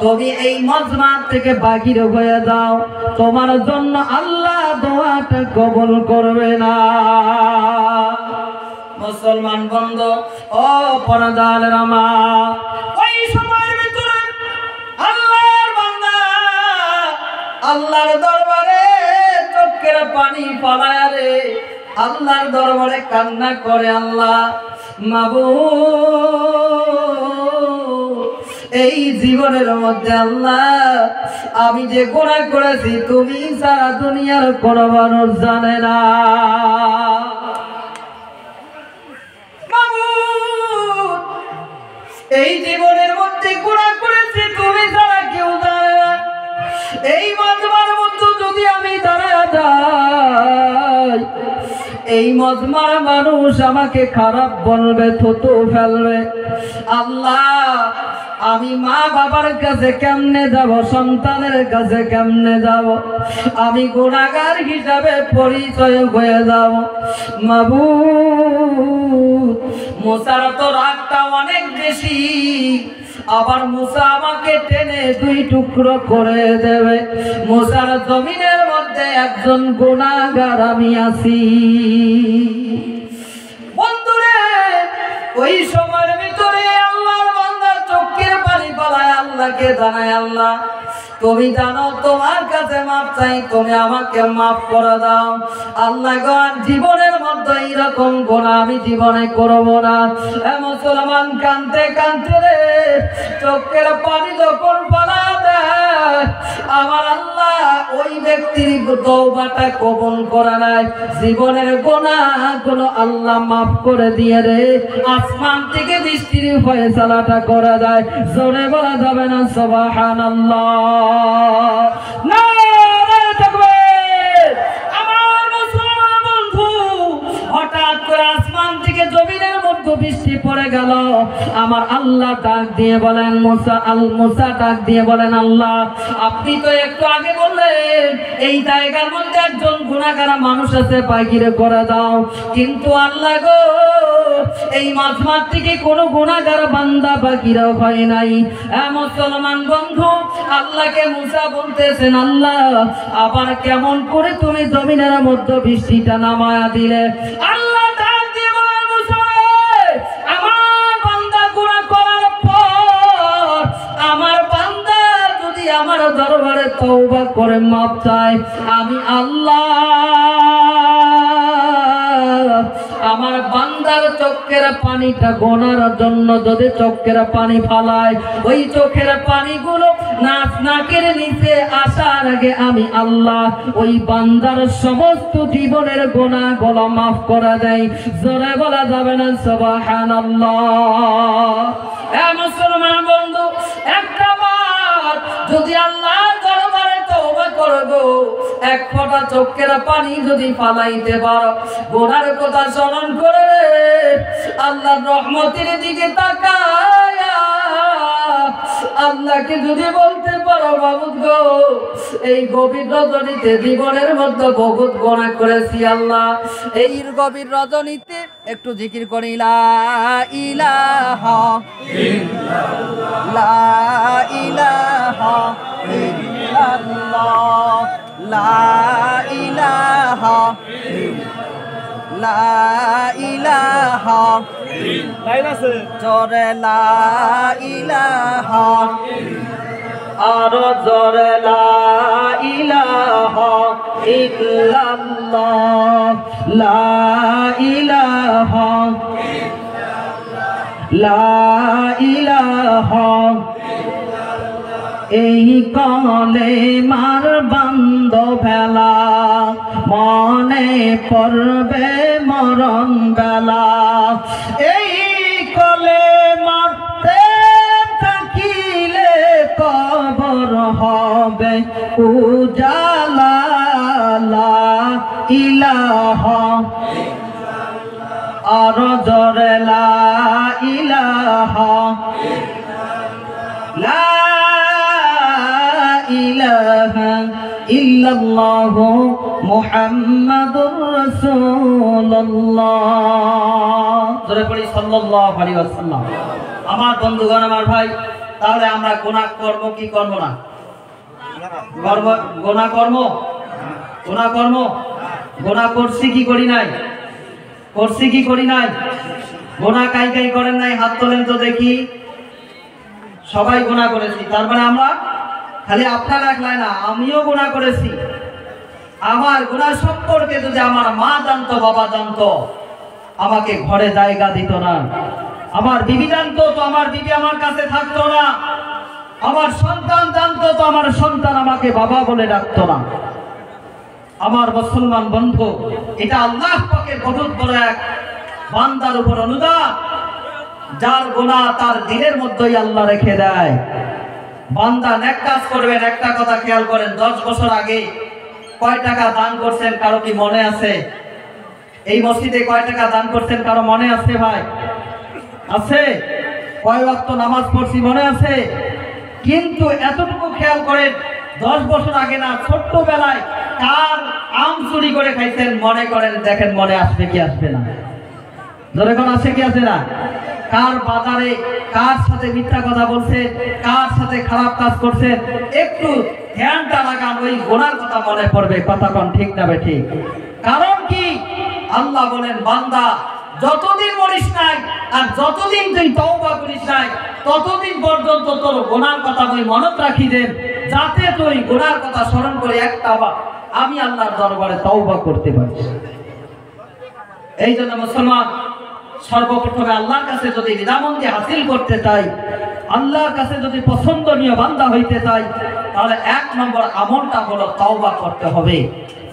তুমি এই মজমার থেকে বাহির হয়ে যাও, তোমার জন্য আল্লাহ দোয়াটা কবুল করবে না। মুসলমান বন্ধু ও পর্দার মা, ওই সময়ের ভিতরে আল্লাহর বান্দা আল্লাহর দরবারে চোখের পানি ফলায় রে, আল্লাহর দরবারে কান্না করে, আল্লাহ মাবুদ এই জীবনের মধ্যে আল্লাহ আমি যে গুনাহ করেছি তুমি সারা দুনিয়ার কোনো মানুষ জানে না। এই জীবনের মধ্যে গুনাহ করেছি তুমি ছাড়া কেউ জানে না। এই মজমার মধ্যে যদি আমি দাঁড়ায় যাই এই মজমার মানুষ আমাকে খারাপ বলবে, থুতু ফেলবে। আল্লাহ আমি মা বাবার কাছে কেমনে যাব, সন্তানের কাছে কেমনে যাব, আমি গুনাহগার হিসাবে পরিচয় হয়ে যাব। মাবুদ মুসার তো রাগটা অনেক বেশি, আবার মুসা আমাকে টেনে দুই টুকরো করে দেবে। মুসার জমিনের মধ্যে একজন গুনাহগার আমি আছি। বন্ধুরে ওই সময়ের ভিতরে আল্লাহর বান্দা চোখের পানি পালায় আল্লাহকে জানায়, আল্লাহ তুমি জানো তোমার কাছে মাপ চাই, তুমি আমাকে মাফ করে দাও। আল্লাহ গান জীবনের মধ্যে এইরকম গুনাহ আমি জীবনে করব না। মুসলমান কাঁদতে কাঁদতে রে চোখের পানি যখন পালা দেয় আমার আল্লাহ ওই ব্যক্তির তওবাটা কবুল করে নাই, জীবনের গুনাহগুলো আল্লাহ মাফ করে দিয়ে রে আসমান থেকে বৃষ্টির ফয়সালাটা করে দেয়। জোরে বলা যাবে না সুবহানাল্লাহ। আমার মুসলমান বন্ধু হঠাৎ করে আসমান থেকে জমিনের মধ্যে বৃষ্টি পড়ে গেল। আমার আল্লাহ ডাক দিয়ে বলেন মুসা, মুসা ডাক দিয়ে বলেন আল্লাহ আপনি তো একটু আগে বললেন এই জায়গার মধ্যে একজন গুনাহগার মানুষ আছে, পায়গিরে করে দাও। কিন্তু আল্লাহ গো এই মাঝমাঠ থেকে কোনো গুনাহগার বান্দা বাকিরা হয় নাই। মুসলমান বন্ধু আল্লাহকে মুসা বলতেছেন আল্লাহ আবার কেমন করে তুমি জমিনের মধ্যে বৃষ্টিটা নামায়া দিলে। আল্লাহ ডাক দিয়ে বলেন মুসা আমার বান্দা গুনাহ করার পর আমার বান্দা যদি আমার দরবারে তওবা করে মাপ চায় আমি আল্লাহ আমার বান্দার চোখের পানিটা গোনার জন্য যদি চোখের পানি ফালায় ওই চোখের পানিগুলো নাকের নিচে আসার আগে আমি আল্লাহ ওই বান্দার সমস্ত জীবনের গুনাহগুলো মাফ করে দেই। জোরে বলা যাবে না সুবহানাল্লাহ। মুসলমান বন্ধু একটা বার যদি আল্লাহ দরবারে তওবা করবো এক ফোঁটা চোখের পানি যদি ফালাইতে পারো, গুনার কথা স্মরণ করে আল্লাহর রহমতের দিকে তাকায়া আল্লাহকে যদি বলতে পারো মাবুদ গো এই গভীর রজনীতে জীবনের মধ্যে বহুত গুনাহ করেছি, আল্লাহ এই গভীর রজনীতে একটু জিকির করি লা ইলাহা ইল্লাল্লাহ লা ইলাহা ইল্লাল্লাহ লা ইলাহা লা ইলাহা জোরে লা ইলাহা আরো জোরে লা ইলাহা ইল্লাল্লাহ লা ইলাহা লা ইলাহা এই কলেমার বান্ধবেলা মনে পড়বে মরণ বেলা। এই কলেমার থাকিলে কবর হবে উজালা লা ইলাহা আর জোরে লা ইলাহা লা ইলাহা ইল্লাল্লাহু মুহাম্মাদুর রাসূলুল্লাহ। জোরে পড়ি সাল্লাল্লাহু আলাইহি ওয়াসাল্লাম। আমার বন্ধুগণ আমার ভাই তাহলে আমরা গুনাহ করব কি করব না? করব গুনাহ করব, গুনাহ করব, গুনাহ করছি কি করি নাই? করছি কি করি নাই? গুনাহ কাই কাই করেন নাই হাত তোলেন তো দেখি। সবাই গুনাহ করেছি, তার মানে আমরা খালি আপনারা একলাই না আমিও গুনাহ করেছি। আমার গুনাহ সম্পর্কে যদি আমার মা জানতো বাবা জানতো আমাকে ঘরে জায়গা দিত না, আমার বিবি জানতো তো আমার বিবি আমার কাছে থাকতো না, আমার সন্তান জানতো তো আমার সন্তান আমাকে বাবা বলে ডাকতো না। আমার মুসলমান বন্ধু, এটা আল্লাহ পাকের বহুত বড় এক বান্দার উপর অনুদান, যার গুনাহ তার দিলের মধ্যেই আল্লাহ রেখে দেয়। বান্দা নেক কাজ করবেন, একটা কথা খেয়াল করেন, 10 বছর আগে কয় টাকা দান করছেন কারো কি মনে আছে? এই মসজিদে কয় টাকা দান করছেন কারো মনে আছে? ভাই আছে? কয় ওয়াক্ত নামাজ পড়ছি মনে আছে? কিন্তু এতটুকু খেয়াল করেন, 10 বছর আগে না, ছোট্টবেলায় কার আম চুরি করে খাইছেন মনে করেন, দেখেন মনে আসবে কি আসবে না? ধরে কোন আছে কি আছে না? কার বাজারে কার সাথে মিথ্যা কথা বলছে, কার সাথে খারাপ কাজ করছে, একটু ধ্যানটা লাগান, ওই গুনার কথা মনে পড়বে। কথা কোন ঠিক না ঠিক? কারণ কি আল্লাহ বলেন, বান্দা যতদিন মরিস নাই আর যতদিন তুই তওবা করিস নাই ততদিন পর্যন্ত তোর গুনার কথা তুই মনে রাখি দেন, যাতে তুই গুনার কথা স্মরণ করে একটা বার আমি আল্লাহর দরবারে তওবা করতে পারি। এই জন্য মুসলমান সর্বপ্রথমে আল্লাহর কাছে যদি রিদামন্দি হাসিল করতে চাই, আল্লাহর কাছে যদি পছন্দনীয় বান্দা হইতে চাই, তাহলে 1 নম্বর আমলটা হলো তওবা করতে হবে।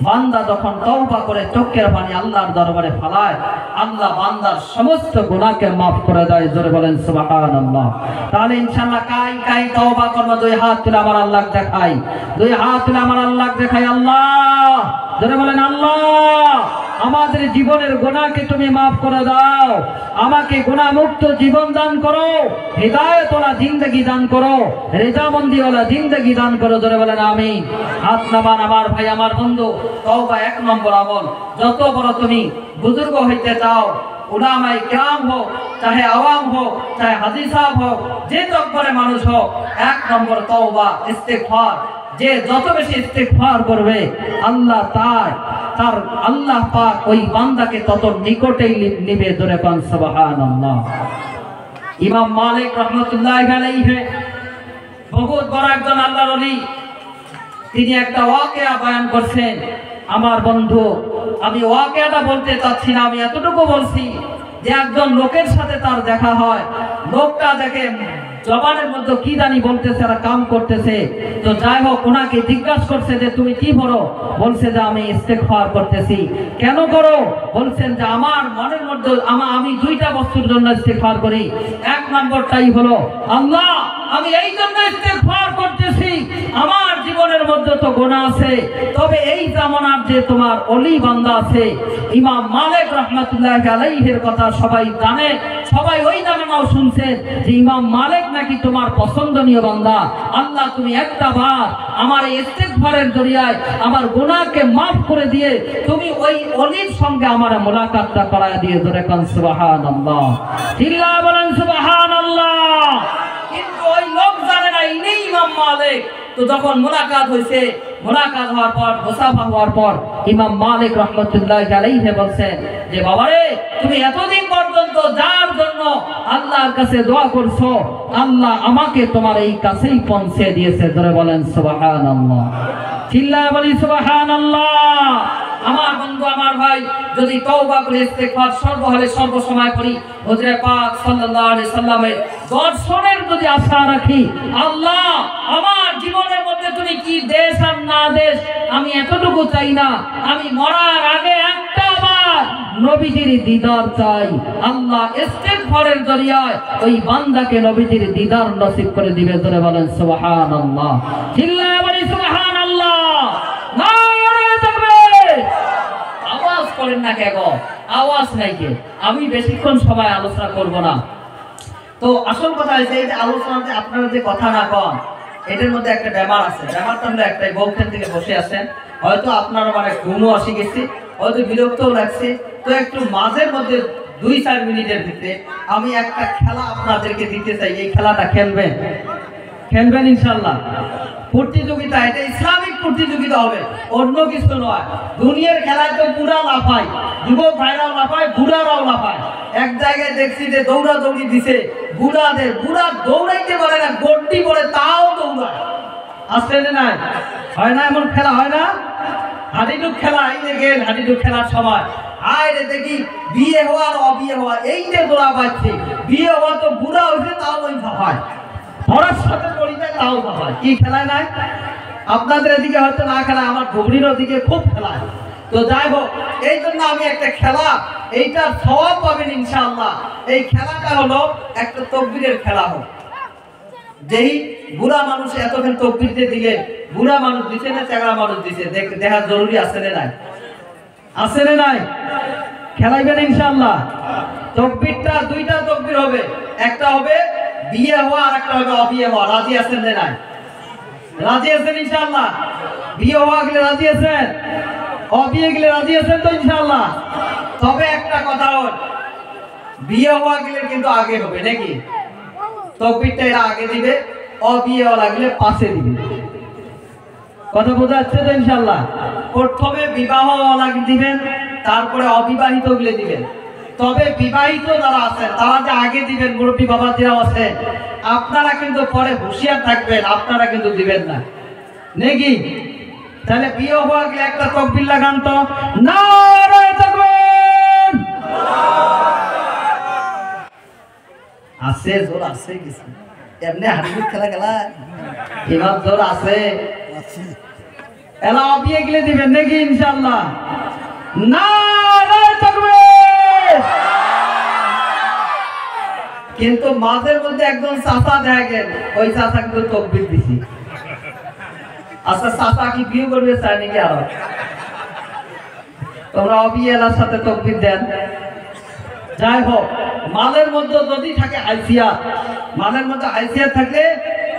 বান্দা যখন তওবা করে চোখের পানি আল্লাহর দরবারে ফেলায়, আল্লাহ বান্দার সমস্ত গুনাহকে মাফ করে দেয়। জোরে বলেন সুবহানাল্লাহ। তাহলে ইনশাআল্লাহ কাই তওবা করব, 2 হাত তুলে আমার আল্লাহ দেখাই, 2 হাত তুলে আমার আল্লাহ দেখাই। আল্লাহ, জোরে বলেন আল্লাহ, আমাদের জীবনের গুনাহকে তুমি মাফ করে দাও, আমাকে গুনাহ মুক্ত জীবন দান করো, হিদায়াত ওয়ালা জিন্দেগি দান করো, রেজামন্দি ওয়ালা জিন্দেগি দান করো। জোরে বলেন আমিন। হাত নামান আমার ভাই, আমার বন্ধু, তওবা 1 নম্বর আমল। যত বড় তুমি বুজুর্গ হইতে চাও, উলামায়ে কিরাম হোক, চাহে আওয়াম হোক, চাহে হাজী সাহেব হোক, যে তকবরে মানুষ হোক, 1 নম্বর তওবা ইস্তিগফার। যে যত বেশি ইস্তিগফার করবে আল্লাহ তার আল্লাহ পাক ওই বান্দাকে তত নিকটেই নিবে। ধরে পান সুবহানাল্লাহ। ইমাম মালিক রহমাতুল্লাহি আলাইহি বহুত বড় একজন আল্লাহর ওলি, তিনি একটা ওয়াকিয়া বয়ান করছেন। আমার বন্ধু, আমি ওয়াকিয়াটা বলতে চাচ্ছি না, আমি এতটুকু বলছি যে একজন লোকের সাথে তার দেখা হয়, লোকটা দেখে জবানের মধ্যে কি জানি বলতেছে আর কাম করতেছে। তো যাই হোক, ওনাকে জিজ্ঞাসা করছে যে তুমি কি করো? বলছে যে আমি ইস্তেগফার করতেছি। কেন করো? বলছেন যে আমার মনের মধ্যে আমি 2টা বস্তুর জন্য ইস্তেগফার করি। 1 নম্বরটাই হলো, আল্লাহ আমি এই জন্য ইস্তেগফার করতেছি, আমার জীবনের মধ্যে তো গুনাহ আছে, তবে এই জামানার যে তোমার ওলি বান্দা আছে, ইমাম মালিক রাহমাতুল্লাহি আলাইহির কথা সবাই জানে, সবাই ওই জামানাও শুনছেন যে ইমাম মালিক নাকি তোমার পছন্দনীয় বান্দা। আল্লাহ তুমি একটা বার আমার এই ইস্তেগফারের জরিয়ায় আমার গুনাহকে মাফ করে দিয়ে তুমি ওই ওলির সঙ্গে আমার মুলাকাতটা করায় দিয়ে। ধরে কোন সুবহানাল্লাহ। চিল্লা বলেন সুবহানাল্লাহ। কিন্তু ওই লোক জানে না ইনি ইমাম মালিক। তো যখন মুলাকাত হয়েছে, মুলাকাত হওয়ার পর, মুসাফা হওয়ার পর ইমাম মালিক রাহমাতুল্লাহি আলাইহি বলছেন যে বাবারে, তুমি এতদিন পর্যন্ত যার জন্য আল্লাহর কাছে দোয়া করছো, আল্লাহ আমাকে তোমার এই কাছেই পৌঁছে দিয়েছে। ধরে বলেন সুবহানাল্লাহ। চিল্লায় বলি সুবহানাল্লাহ। আমার বন্ধু, আমার ভাই, যদি তওবা করে ইস্তেগফার সর্বহালে সর্বসময় করি, হুজুরে পাক সাল্লাল্লাহু আলাইহি সাল্লামের দর্শনের যদি আশা রাখি, আল্লাহ আমার জীবনের মধ্যে তুমি কি দেশ আর না দেশ আমি এতটুকু চাই না, আমি মরার আগে একটা বার নবীজির দিদার চাই। আল্লাহ ইস্তেগফারের জরিয়ায় ওই বান্দাকে নবীজির দিদার নসিব করে দিবে। ধরে বলেন সুবহানাল্লাহ। চিল্লায় বলি সুবহানাল্লাহ। নারে তাকবীর। আওয়াজ করেন না কেন? আওয়াজ নাই কে? আমি বেশিক্ষণ সময় আলোচনা করব না। তো আসল কথা হচ্ছে, এই যে আলোচনাতে আপনারা যে কথা না কন, এটার মধ্যে একটা ব্যাপার আছে। ব্যাপারটা হলো একটাই, বউখান থেকে বসে আছেন, হয়তো আপনারা মানে ঘুমও আসি গেছে, হয়তো বিরক্তও লাগছে। তো একটু মাঝের মধ্যে 2-4 মিনিটের ভিতরে আমি একটা খেলা আপনাদেরকে দিতে চাই। এই খেলাটা খেলবেন ইনশাল্লাহ। প্রতিযোগিতা, এটা ইসলামিক প্রতিযোগিতা হবে, অন্য কিছু নয়। দুনিয়ার খেলায় তো পুরা লাফায়, যুবক ভাইরাও লাফায়, বুড়ারাও লাফায়। এক জায়গায় দেখছি যে দৌড়াদৌড়ি দিছে, বুড়া দৌড়াইতে পারে না, গড্ডি পড়ে তাও দৌড়ায়। আসলে না, হয় না এমন খেলা? হয় না? হাডুডু খেলা, এই যে গেল হাডুডু খেলার সময় আয় রে দেখি বিয়ে হওয়া আর অবিয়ে হওয়া এই যে দোলা পাচ্ছে, বিয়ে হওয়া তো বুড়া হয়েছে তাও ওই হয়, পড়ার সাথে পড়িতে তাও হয়। কি খেলায় নাই? আপনাদের এদিকে হয়তো না খেলায়, আমার ধুবড়ির ওদিকে খুব খেলায়। তো যাই হোক, এই জন্য আমি একটা খেলা, এইটা সওয়াব পাবেন ইনশাআল্লাহ। এই খেলাটা হলো একটা তকবীরের খেলা হোক। যেই বুড়া মানুষ এতক্ষণ তকবীর দিলে, বুড়া মানুষ দিছে না চেংড়া মানুষ দিছে দেখা জরুরি আছে না নাই? আছে না নাই? খেলাইবেন ইনশাআল্লাহ। তকবীরটা দুইটা তকবীর হবে, একটা হবে বিয়ে হওয়া আর একটা হবে অবিয়ে হওয়া। রাজি আছেন না নাই? রাজি আছেন ইনশাআল্লাহ? বিয়ে হওয়া গেলে রাজি আছেন, অবিয়ে গেলে রাজি আছেন তো ইনশাআল্লাহ? তবে একটা কথা হল, বিয়ে হওয়া গেলে কিন্তু আগে হবে নাকি? তকবীরটা এরা আগে দিবে, অবিয়ে হওয়া লাগলে পাশে দিবে। কথা বোঝা যাচ্ছে তো ইনশাআল্লাহ? প্রথমে বিবাহ লাগি দিবেন, তারপরে অবিবাহিত গুলো দিবেন। তবে বিবাহিত যারা আছেন তারা যে আগে দিবেন, মুরব্বী বাবা যারা আছেন আপনারা কিন্তু পরে হুঁশিয়ার থাকবেন, আপনারা কিন্তু দিবেন না নাকি? তাহলে বিয়ে হওয়া গেলে একটা তকবীর লাগান তো, নারায়ে তাকবীর। আছে জোর আছে কিছু, এমনি হাড়ি খেলা খেলা এবার জোর আছে। এলা অবিয়ে গেলে দিবেন নাকি ইনশাআল্লাহ? নারায়ে তাকবীর। কিন্তু মাঝের মধ্যে একজন চাচা দেখা গেল, ওই চাচা কিন্তু তকবীর দিছি। আচ্ছা চাচা কি বিয়ে করবে চাই নাকি? আরো তোমরা অবিয়ে এলার সাথে তকবীর দেন। যাই হোক, মালের মধ্যে যদি থাকে হাইসিয়াত, মালের মধ্যে হাইসিয়াত থাকলে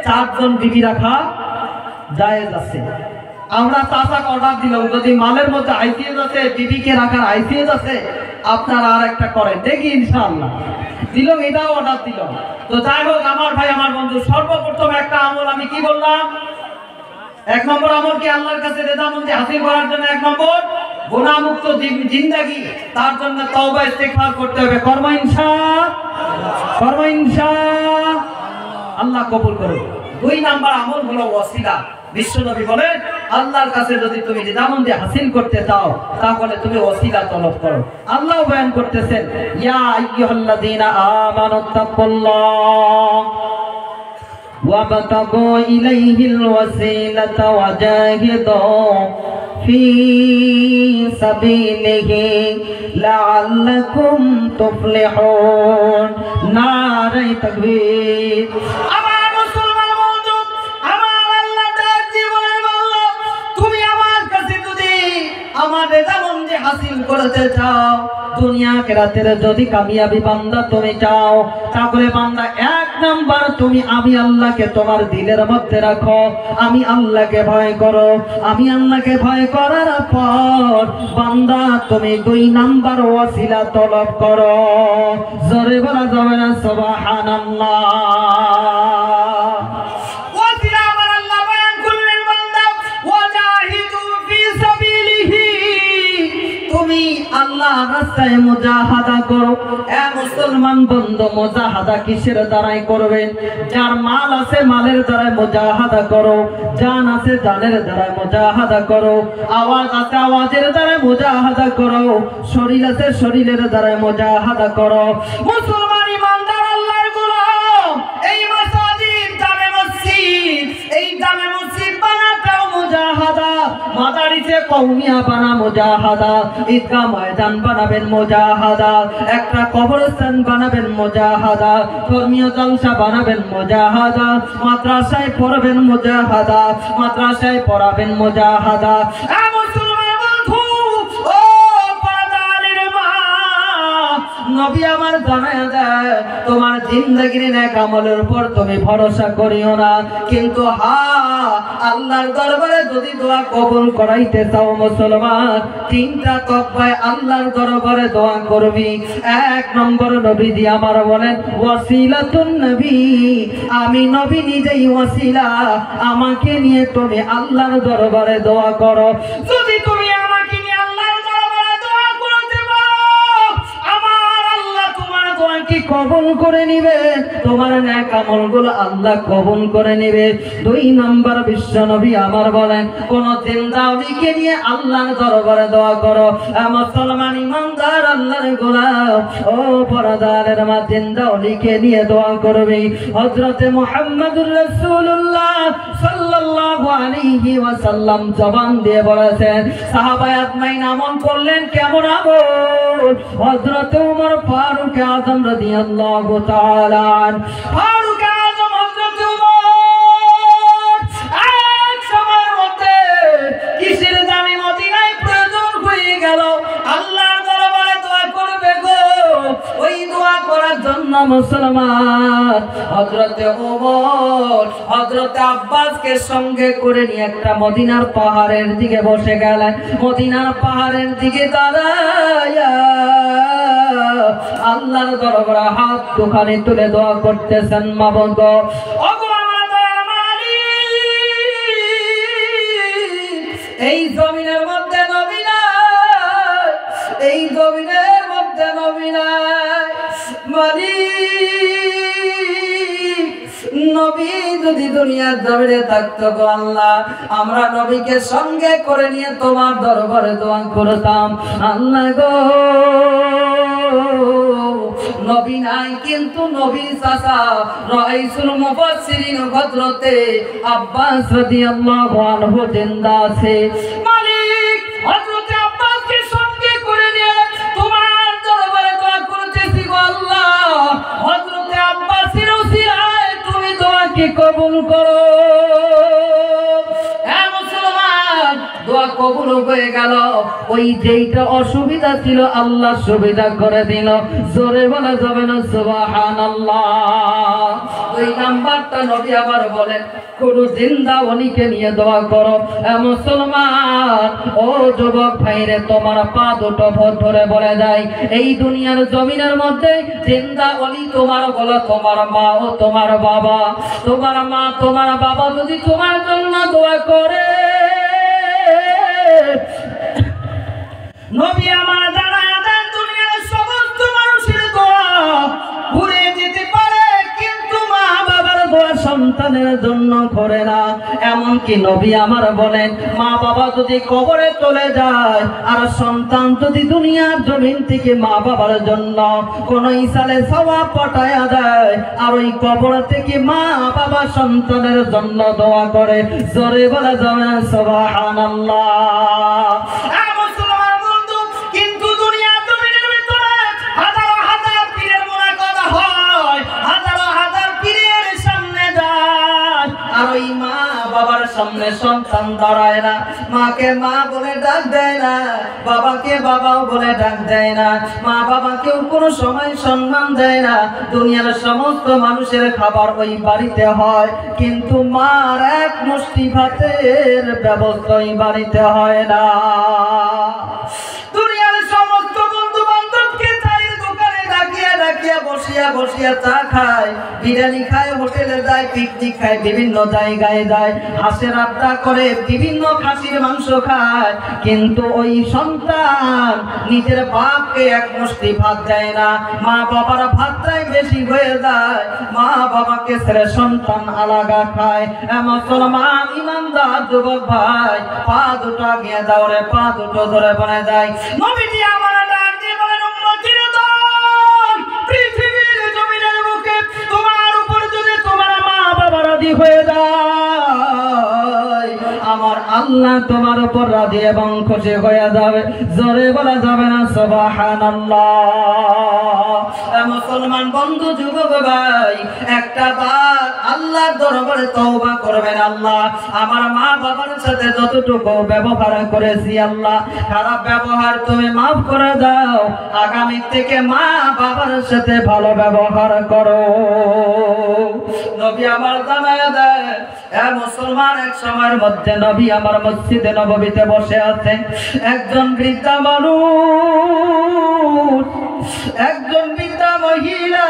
4 জন বিবি রাখা জায়েজ আছে। আমরা চাচাকে অর্ডার দিলাম, যদি মালের মধ্যে হাইসিয়াত আছে, বিবিকে রাখার হাইসিয়াত আছে, আপনারা আর একটা করেন দেখি ইনশাআল্লাহ। দিলাম, এটাও অর্ডার দিলাম। তো যাই হোক আমার ভাই আমার বন্ধু, সর্বপ্রথম একটা আমল আমি কি বললাম? 1 নম্বর আমল কি? আল্লাহর কাছে রেজামন্দি হাসিল করার জন্য 1 নম্বর গুনাহমুক্ত জিন্দেগি, তার জন্য তওবা ইস্তিগফার করতে হবে। কর্ম ইনশাআল্লাহ কবুল করুন। 2 নম্বর আমল হলো ওয়াসিলা। বিশ্বনবী বলেন, আল্লাহর কাছে যদি তুমি রেজামন্দি হাসিল করতে চাও তাহলে তুমি ওয়াসিলা তলব করো। আল্লাহ বয়ান করতেছেন, ইয়া আইয়ুহাল্লাযীনা আমানুত্তাকুল্লাহ ওয়াবতাগু ইলাইহিল ওয়াসিলাতা ওয়াজাহিদু ফি সাবিলিহি লাআল্লাকুম তুফলিহুন। নারায়ে তাকবীর। আমার মুসলমান বন্ধু, আমার আল্লাহ ডাক দিয়ে বলেন, আল্লাহ তুমি আমার কাছে যদি আমার রেজামন্দি হাসিল করতে চাও, দুনিয়া আখিরাতের যদি কামিয়াবি বান্দা তুমি চাও, তাহলে বান্দা 1 নাম্বার তুমি আমি আল্লাহকে তোমার দিলের মধ্যে রাখো, আমি আল্লাহকে ভয় করো। আমি আল্লাহকে ভয় করার পর বান্দা তুমি 2 নাম্বার ওয়াসিলা তলব করো। জোরে বলা যাবে না সুবহানাল্লাহ? ওয়াসিলা আমার আল্লাহ বয়ান করলেন, বান্দা ওয়াজাহিদু ফি সাবিলিহি, তুমি আল্লাহর রাস্তায় মুজাহাদা করো। এ মুসলমান বন্ধু, মুজাহাদা কিসের দ্বারাই করবেন? যার মাল আছে মালের দ্বারাই মুজাহাদা করো, জান আছে জানের দ্বারাই মুজাহাদা করো, আওয়াজ আছে আওয়াজের দ্বারাই মুজাহাদা করো, শরীর আছে শরীরের দ্বারাই মুজাহাদা করো। মুসলমান ইমানদার আল্লাহর গোলাম, এই মাসাজিদ জামে মসজিদ, এই জামে মসজিদ বানাটাও মুজাহাদা, মাদারিসে কওমিয়া বানা মুজাহাদা, ঈদগাহ ময়দান বানাবেন মুজাহাদা, একটা কবরস্থান বানাবেন মুজাহাদা, ধর্মীয় জলসা বানাবেন মুজাহাদা, মাদ্রাসায় পড়াবেন মুজাহাদা, মাদ্রাসায় পড়াবেন মুজাহাদা। মুসলমান বন্ধু, ও পাদারের মা, নবী আমার জানায় দেয়, তোমার জিন্দেগির নেক আমলের উপর তুমি ভরসা করিও না, কিন্তু আল্লাহর দরবারে যদি দোয়া কবুল করাইতে চাও মুসলমান, 3টা তকবায় আল্লাহর দরবারে দোয়া করবি। 1 নম্বর নবীজি আমার বলেন, ওয়াসিলাতুন নবী, আমি নবী নিজেই ওয়াসিলা, আমাকে নিয়ে তুমি আল্লাহর দরবারে দোয়া করো। যদি তুমি আমাকে নিয়ে আল্লাহর দরবারে দোয়া করতে পারো, আমার আল্লাহ তোমার দোয়া কি কবুল করে নিবে, তোমার নেক আমলগুলো আল্লাহ কবুল করে নিবে। 2 নাম্বার বিশ্ব নবী আমার বলেন, কোন জিন্দা ওলিকে নিয়ে আল্লাহর দরবারে দোয়া করো। মুসলমান ইমানদার আল্লাহর গোলাম, ও পরদারের মা, জিন্দা ওলিকে নিয়ে দোয়া করবে। হযরতে মুহাম্মদুর রাসূলুল্লাহ সাল্লাল্লাহু আলাইহি ওয়াসাল্লাম জবান দিয়ে বলেছেন, সাহাবায়ে আজমাইন আমল করলেন কেমন আমল? হযরতে ওমর ফারুক আযম রাদিয়াল্লাহু তাআলা ফারুক আযম হযরতে ওমর এক সময়ের মধ্যে কিসের জানি মদিনায় প্রয়োজন হয়ে গেল, আল্লাহর দরবারে দোয়া করবে গো। ওই দোয়া করার জন্য মুসলমান হযরতে ওমর হযরতে আব্বাসকে সঙ্গে করে নিয়ে একটা মদিনার পাহাড়ের দিকে বসে গেলেন। মদিনার পাহাড়ের দিকে দাঁড়ায়া আল্লাহর দরবারে হাত দুখানি তুলে দোয়া করতেছেন, মাবুদ গো, ওগো আমার দয়ার মালিক, এই জমিনের মধ্যে নবী নাই, এই জমিনের মধ্যে নবী নাই মালিক। নবী যদি দুনিয়ার জমিনে থাকতো গো আল্লাহ, আমরা নবীকে সঙ্গে করে নিয়ে তোমার দরবারে দোয়া করতাম। আল্লাহ গো, নবী নাই, কিন্তু নবীর চাচা রাইসুল মুফাসসিরিন হযরতে আব্বাস রাদিয়াল্লাহু আনহু জিন্দা আছে। মালিক, হযরতে আব্বাসকে সঙ্গে করে নিয়ে তোমার দরবারে দোয়া করতেছি গো আল্লাহ, হযরতে আব্বাসের উসিলায় তুমি দোয়াকে কবুল করো। দোয়া কবুল হয়ে গেল। ওই যেইটা অসুবিধা ছিল আল্লাহ সুবিধা করে দিল। জোরে বলা যাবে না সুবহানাল্লাহ। 2 নাম্বারটা নবী আবার বলেন, কোন জিন্দা ওলিকে নিয়ে দোয়া করো। মুসলমান ও যুবক ভাইরে, তোমার পা দুটো ধরে বলে যায়, এই দুনিয়ার জমিনের মধ্যে জিন্দা ওলি তোমার বলো, তোমার মা ও তোমার বাবা। তোমার মা তোমার বাবা যদি তোমার জন্য দোয়া করে, নবী আমার জানায়া দেন, দুনিয়ার সমস্ত মানুষের দোয়া ঘুরে যেতে পারে, কিন্তু মা বাবার দোয়া সন্তানের জন্য করে না। এমনকি নবী আমার বলেন, মা বাবা যদি কবরে চলে যায় আর সন্তান যদি দুনিয়ার জমিন থেকে মা বাবার জন্য কোন ইসালে সওয়াব পাঠায়া দেয়, আর ওই কবর থেকে মা বাবা সন্তানের জন্য দোয়া করে। জোরে বলা যাবে না সুবহানাল্লাহ। আর ওই মা বাবার সামনে সন্তান দাঁড়ায় না, মাকে মা বলে ডাক দেয় না, বাবাকে বাবাও বলে ডাক দেয় না, মা বাবাকেও কোনো সময় সম্মান দেয় না। দুনিয়ার সমস্ত মানুষের খাবার ওই বাড়িতে হয়, কিন্তু মার এক মুষ্টি ভাতের ব্যবস্থা ওই বাড়িতে হয় না। দুনিয়ার সমস্ত বন্ধু বান্ধবকে চায়ের দোকানে ডাকিয়া বসিয়া বসিয়া চা খায়, বিরিয়ানি খায়, হোটেলে যায়, পিকনিক খায়, বিভিন্ন জায়গায় যায়, হাসির আড্ডা করে, বিভিন্ন খাসির মাংস খায়, কিন্তু ওই সন্তান নিজের বাপকে এক মুষ্টি ভাত দেয় না। মা বাবার ভাতটাই বেশি হয়ে যায়, মা বাবাকে ছেড়ে সন্তান আলাদা খায়। মুসলমান ইমানদার যুবক ভাই, পা দুটো গিয়ে দাও রে, পা দুটো ধরে বনে যায়। নবীজি আমার ডাক দিয়ে বলেন, উম্মতির দল, পৃথিবীর জমিনের বুকে তোমার উপর যদি তোমার মা বাবা রাজি হয়ে যায়, আমার আল্লাহ তোমার উপর রাজি এবং খুশি হয়ে যাবে। জোরে বলা যাবে না সুবহানাল্লাহ। মুসলমান বন্ধু যুবক ভাই, একটা বার আল্লাহর দরবারে তওবা করবেন, আল্লাহ আমার মা বাবার সাথে যতটুকু ব্যবহার করেছি আল্লাহ খারাপ ব্যবহার তুমি মাফ করে দাও, আগামী থেকে মা বাবার সাথে ভালো ব্যবহার করো। নবী আমার জানায়া দেয়, মুসলমান এক সময়ের মধ্যে নবী আমার মসজিদে নববীতে বসে আছেন। একজন বৃদ্ধা মানুষ, একজন বৃদ্ধা মহিলা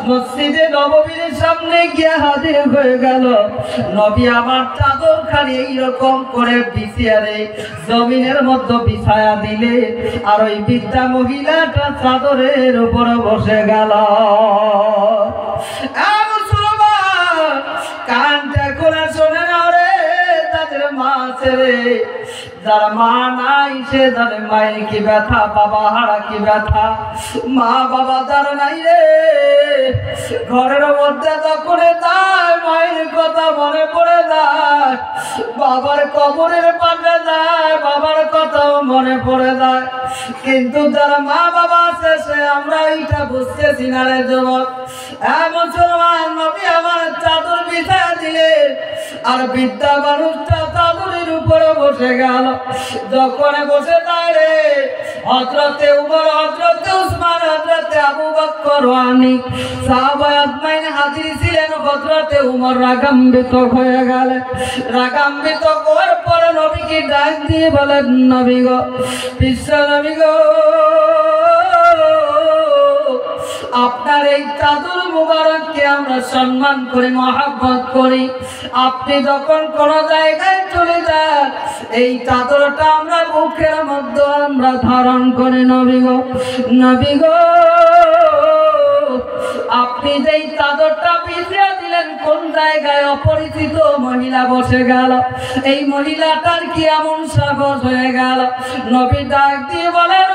মসজিদে নববীর সামনে গিয়ে হাজির হয়ে গেল। নবী আমার চাদর খালি এইরকম করে বিছিয়ে জমিনের মধ্যে বিছায়া দিলে, আর ওই বৃদ্ধা মহিলাটা চাদরের উপরে বসে গেল। কানটা করে শোনে না রে, তাদের মা ছেড়ে যার মা নাই সে জানে মায়ের কি ব্যথা, বাবা হারা কি ব্যথা। মা বাবা যার নাই রে, ঘরের মধ্যে যখন যায় মায়ের কথা মনে পড়ে যায়, বাবার কবরের পাশে যায় বাবার কথাও মনে পড়ে যায়। কিন্তু যারা মা বাবা আছে সে আমরা এইটা বুঝতেছি না রে যুবক। মুসলমান, নবী আমার চাদর বিছায়া দিলে, আর বৃদ্ধা মানুষটা চাদরের উপরে বসে গেল। যখন বসে যায় রে, হযরতে উমর, হযরতে উসমান, হযরতে আবু বকর রানী সাহাবায়ে আজমাইন হাজির ছিলেন। হযরতে উমর রাগান্বিত হয়ে গেলেন। রাগান্বিত হওয়ার পরে নবীকে ডাক দিয়ে বলেন, নবী গো, বিশ্ব নবী গো, আপনার এই চাদর মুবারককে আমরা সম্মান করি, মহব্বত করি। আপনি যখন কোন জায়গায় চলে যান এই চাদরটা আমরা মুখের মধ্যে আমরা ধারণ করি। নবী গো, নবী গো, আপনি যেই চাদরটা বিছিয়ে দিলেন কোন জায়গায় অপরিচিত মহিলা বসে গেল। এই মহিলাটার কি এমন সাহস হয়ে গেল? নবী ডাক দিয়ে বলেন,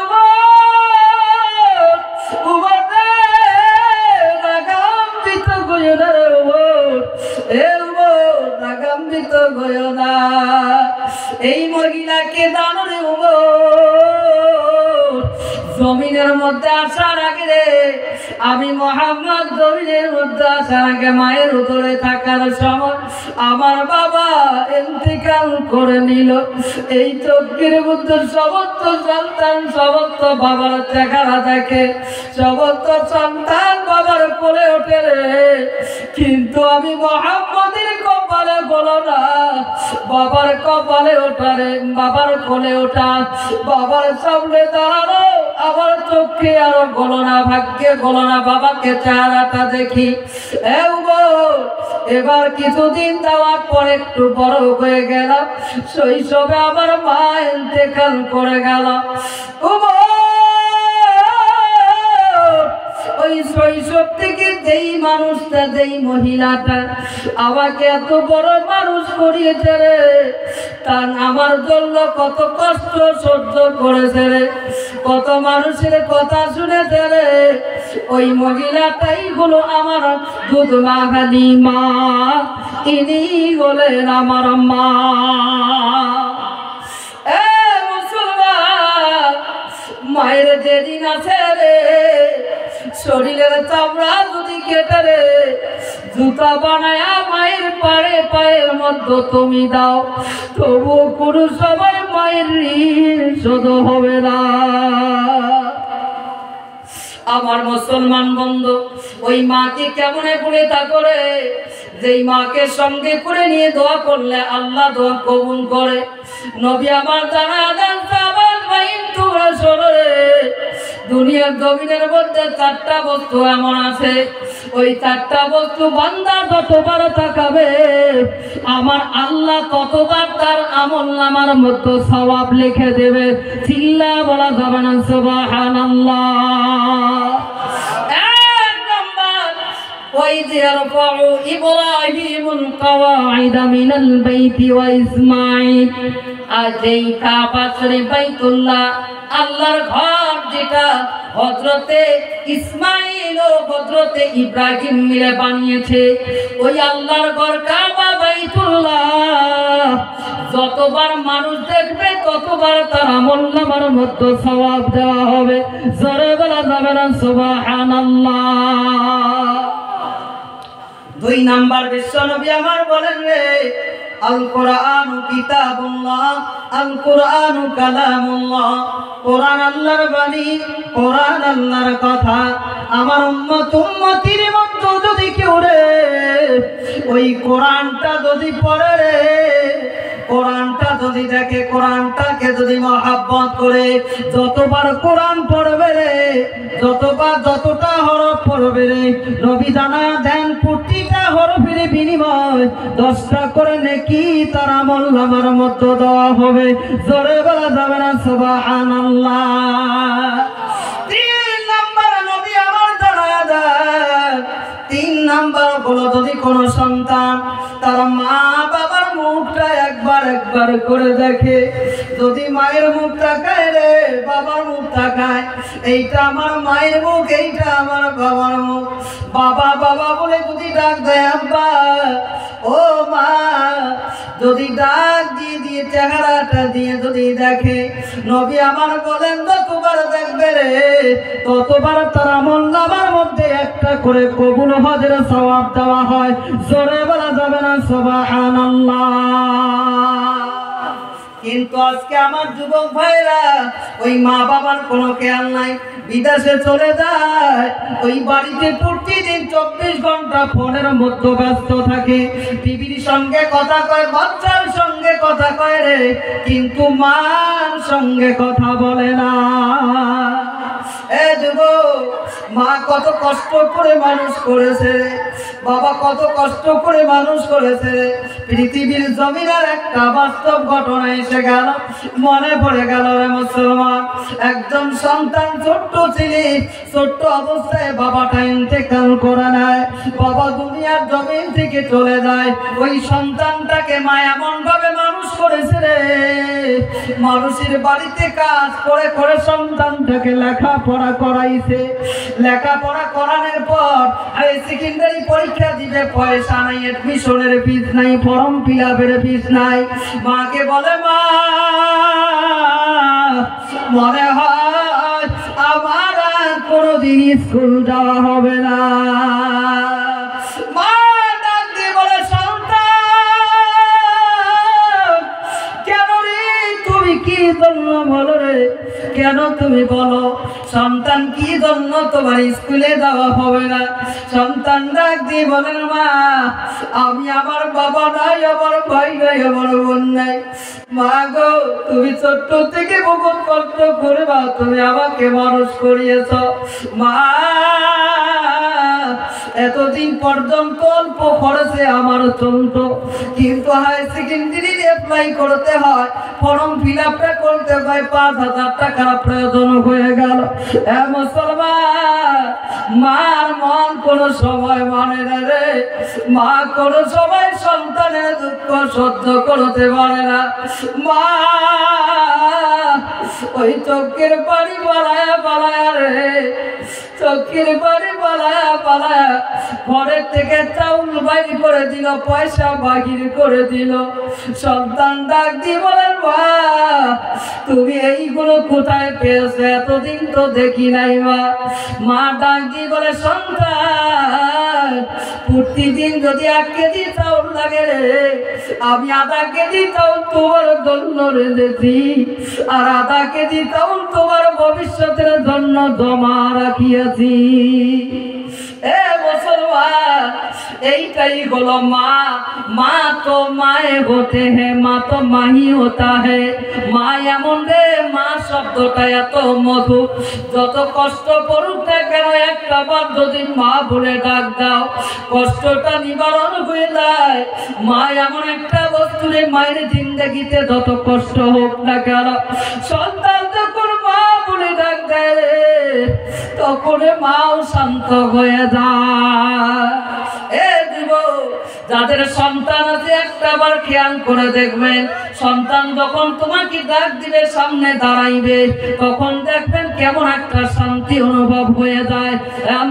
এই মহিলাকে জানো রে জমিনের মধ্যে আসার আগে রে, আমি মোহাম্মদ জমিনের মধ্যে আসার আগে মায়ের উদরে থাকার সময় আমার বাবা ইন্তেকাল করে নিল। এই চোখের মধ্যে সমস্ত সন্তান সমস্ত বাবার চেহারা দেখে, সমস্ত সন্তান বাবার কোলে ওঠে রে, কিন্তু আমি মোহাম্মদের কপালে বলো না, বাবার কপালে ওঠা রে, বাবার কোলে ওঠা, বাবার সামনে দাঁড়ানো আমার চোখে আরো গলো না, ভাগ্যে গলো না বাবাকে চেহারাটা দেখি। এবার কিছুদিন যাওয়ার পর একটু বড় হয়ে গেলাম, শৈশবে আমার মা ইন্তেকাল করে গেল। ওই শৈশব থেকে যেই মানুষটা, যেই মহিলাটা আমাকে এত বড় মানুষ করিয়েছে রে, তার আমার জন্য কত কষ্ট সহ্য করেছে রে, কত মানুষের কথা শুনেছে রে, ওই মহিলাটাই হলো আমার দুধ মাখানি মা, ইনি বলেন আমার মা। মুসলমান, মায়ের যেদিন আছে রে, শরীরের চামড়া যদি কেটে রে জুতা বানায় মায়ের পায়ে পায়ের মধ্যে তুমি দাও, তবু কোনো সময় মায়ের ঋণ শোধ হবে না। আমার মুসলমান বন্ধু, ওই মাকে কেমনে করে তা করে, যেই মাকে সঙ্গে করে নিয়ে দোয়া করলে আল্লাহ দোয়া কবুল করে। নবী আমার জানা দেন সাহাবায়ে ভাইম, তোমরা শোনো রে, দুনিয়ার জমিনের মধ্যে চারটা বস্তু এমন আছে, ওই চারটা বস্তু বান্দা যতবার তাকাবে আমার আল্লাহ ততবার তার আমলনামার মধ্যে সওয়াব লিখে দেবে। চিল্লা বলা যাবে না সুবহানাল্লাহ। وإذ يرفع إبراهيم القواعد من البيت وإسماعيل, আজ এই কাবা শরীফ বাইতুল্লাহ আল্লাহর ঘর যেটা হযরতে ইসমাঈল ও হযরতে ইব্রাহিম মিলে বানিয়েছে, ওই আল্লাহর ঘর কাবা বাইতুল্লাহ যতবার মানুষ দেখবে ততবার তার আমলনামার মধ্যে সওয়াব দেওয়া হবে। জোরে বলা যাবে না সুবহানাল্লাহ। দুই নাম্বার বিশ্বনবী আমার বলেন রে, আল কোরআন কিতাবুল্লাহ, আল কোরআন কালামুল্লাহ, কোরআন আল্লাহর বাণী, কোরআন আল্লাহর কথা। আমার উম্মতির মধ্যে যদি কেউ রে ওই কোরআনটা যদি পড়ে রে, কোরআনটা যদি দেখে, কোরআনটাকে যদি মহাব্বত করে, যতবার কোরআন পড়বে রে, যতটা হরফ পড়বে রে, নবী জানায়া দেন প্রতিটা হরফের বিনিময় 10টা করে নেকি তার আমলনামার মধ্যে দেওয়া হবে। জোরে বলা যাবে না সুবহানাল্লাহ। 3 নাম্বার নবী আমার জানায়া দেন, 3 নাম্বার হলো যদি কোনো সন্তান তার মা বাবার মুখটা একবার করে দেখে, যদি মায়ের মুখ তাকায় রে, বাবার মুখ তাকায়, এইটা আমার মায়ের মুখ, এইটা আমার বাবার মুখ, বাবা বাবা বলে যদি ডাক দেয়, আব্বা ও মা যদি ডাক দিয়ে চেহারাটা দিয়ে যদি দেখে, নবী আমার বলেন যতবার দেখবে রে, ততবার তার আমলনামার মধ্যে একটা করে কবুল হজের সওয়াব দেওয়া হয়। জোরে বলা যাবে না সুবহানাল্লাহ। কিন্তু আজকে আমার যুবক ভাইরা ওই মা বাবার কোনো খেয়াল নাই, বিদেশে চলে যায়, ওই বাড়িতে প্রতিদিন 24 ঘন্টা ফোনের মধ্যে ব্যস্ত থাকে, টিভির সঙ্গে কথা কয়, বাচ্চার সঙ্গে কথা কয় রে, কিন্তু মার সঙ্গে কথা বলে না। এ যুবক, মা কত কষ্ট করে মানুষ করেছে, বাবা কত কষ্ট করে মানুষ করেছে, পৃথিবীর জমিনের একটা বাস্তব ঘটনা এসে গেল, মনে পড়ে গেল রে মুসলমান। একজন সন্তান ছোট্ট ছিলি, ছোট্ট অবস্থায় বাবাটা ইন্তেকাল করে নেয়, বাবা দুনিয়ার জমিন থেকে চলে যায়, ওই সন্তানটাকে মা এমন ভাবে মানুষ করেছে রে, মানুষের বাড়িতে কাজ করে করে সন্তানটাকে লেখাপড়া করাইছে, লেখাপড়া করানোর পর সেকেন্ডারি পরীক্ষা দিবে, পয়সা নাই, এডমিশনের ফিস নাই, ফর্ম ফিল আপের ফিস নাই। মাকে বলে, মা মনে হয় আমার আর কোনোদিন স্কুল যাওয়া হবে না। মা ডাক দিয়ে বলে, সন্তান কেন রে, তুমি কি জন্য বলো রে, কেন তুমি বলো, সন্তান কি জন্য তোমার স্কুলে যাওয়া হবে না? সন্তান ডাক দিয়ে বলেন, মা আমি আমার বাবা নাই, আমার ভাই নাই, আমার বোন নাই, মা গো তুমি ছোট্ট থেকে বহুত কষ্ট করে বা তুমি আমাকে মানুষ করিয়েছ, মা এতদিন পর্যন্ত অল্প খরচে আমার চলত, কিন্তু হাই সেকেন্ডারি অ্যাপ্লাই করতে হয়, ফর্ম ফিল আপটা করতে হয়, 5,000 টাকার প্রয়োজন হয়ে গেল। মুসলমান, মার মন কোনো সময় মানে না রে, মা কোনো সময় সন্তানের দুঃখ সহ্য করতে পারে না। মা ওই চোখের পানি পালায়া পালায়া রে, চোখের পানি পালায়া পালায়া ঘরের থেকে চাউল বাইর করে দিল, পয়সা বাহির করে দিল। সন্তান ডাক দিয়ে বলেন, মা তুমি এইগুলো কোথায় পেয়েছো, এতদিন তো দেখি নাই মা। মা ডাক দিয়ে বলে, সন্তান প্রতিদিন যদি 1 কেজি চাউল লাগে রে, আমি 1/2 কেজি চাউল তোমার জন্য রেঁধেছি, আর 1/2 কেজি চাউল তোমার ভবিষ্যতের জন্য জমা রাখিয়াছি। এ মুসলমান, এইটাই হলো মা। মা তো মায়ে হতে হে, মা তো মাহি হতা হে। মা এমন রে, মা শব্দটা এত মধুর, যত কষ্ট পড়ুক না কেন একটা বার যদি মা বলে ডাক দাও, কষ্টটা নিবারণ হয়ে যায়। মা এমন একটা বস্তু রে, মায়ের জিন্দগিতে যত কষ্ট হোক না কেন, সন্তান যখন মা বলে ডাক দেয় রে, তখন মাও শান্ত হয়ে যায়। এ যুবক, যাদের সন্তান আছে একটা বার খেয়াল করে দেখবেন, সন্তান যখন তোমাকে ডাক দিবে, সামনে দাঁড়াইবে, তখন দেখবেন কেমন একটা শান্তি অনুভব হয়ে যায়।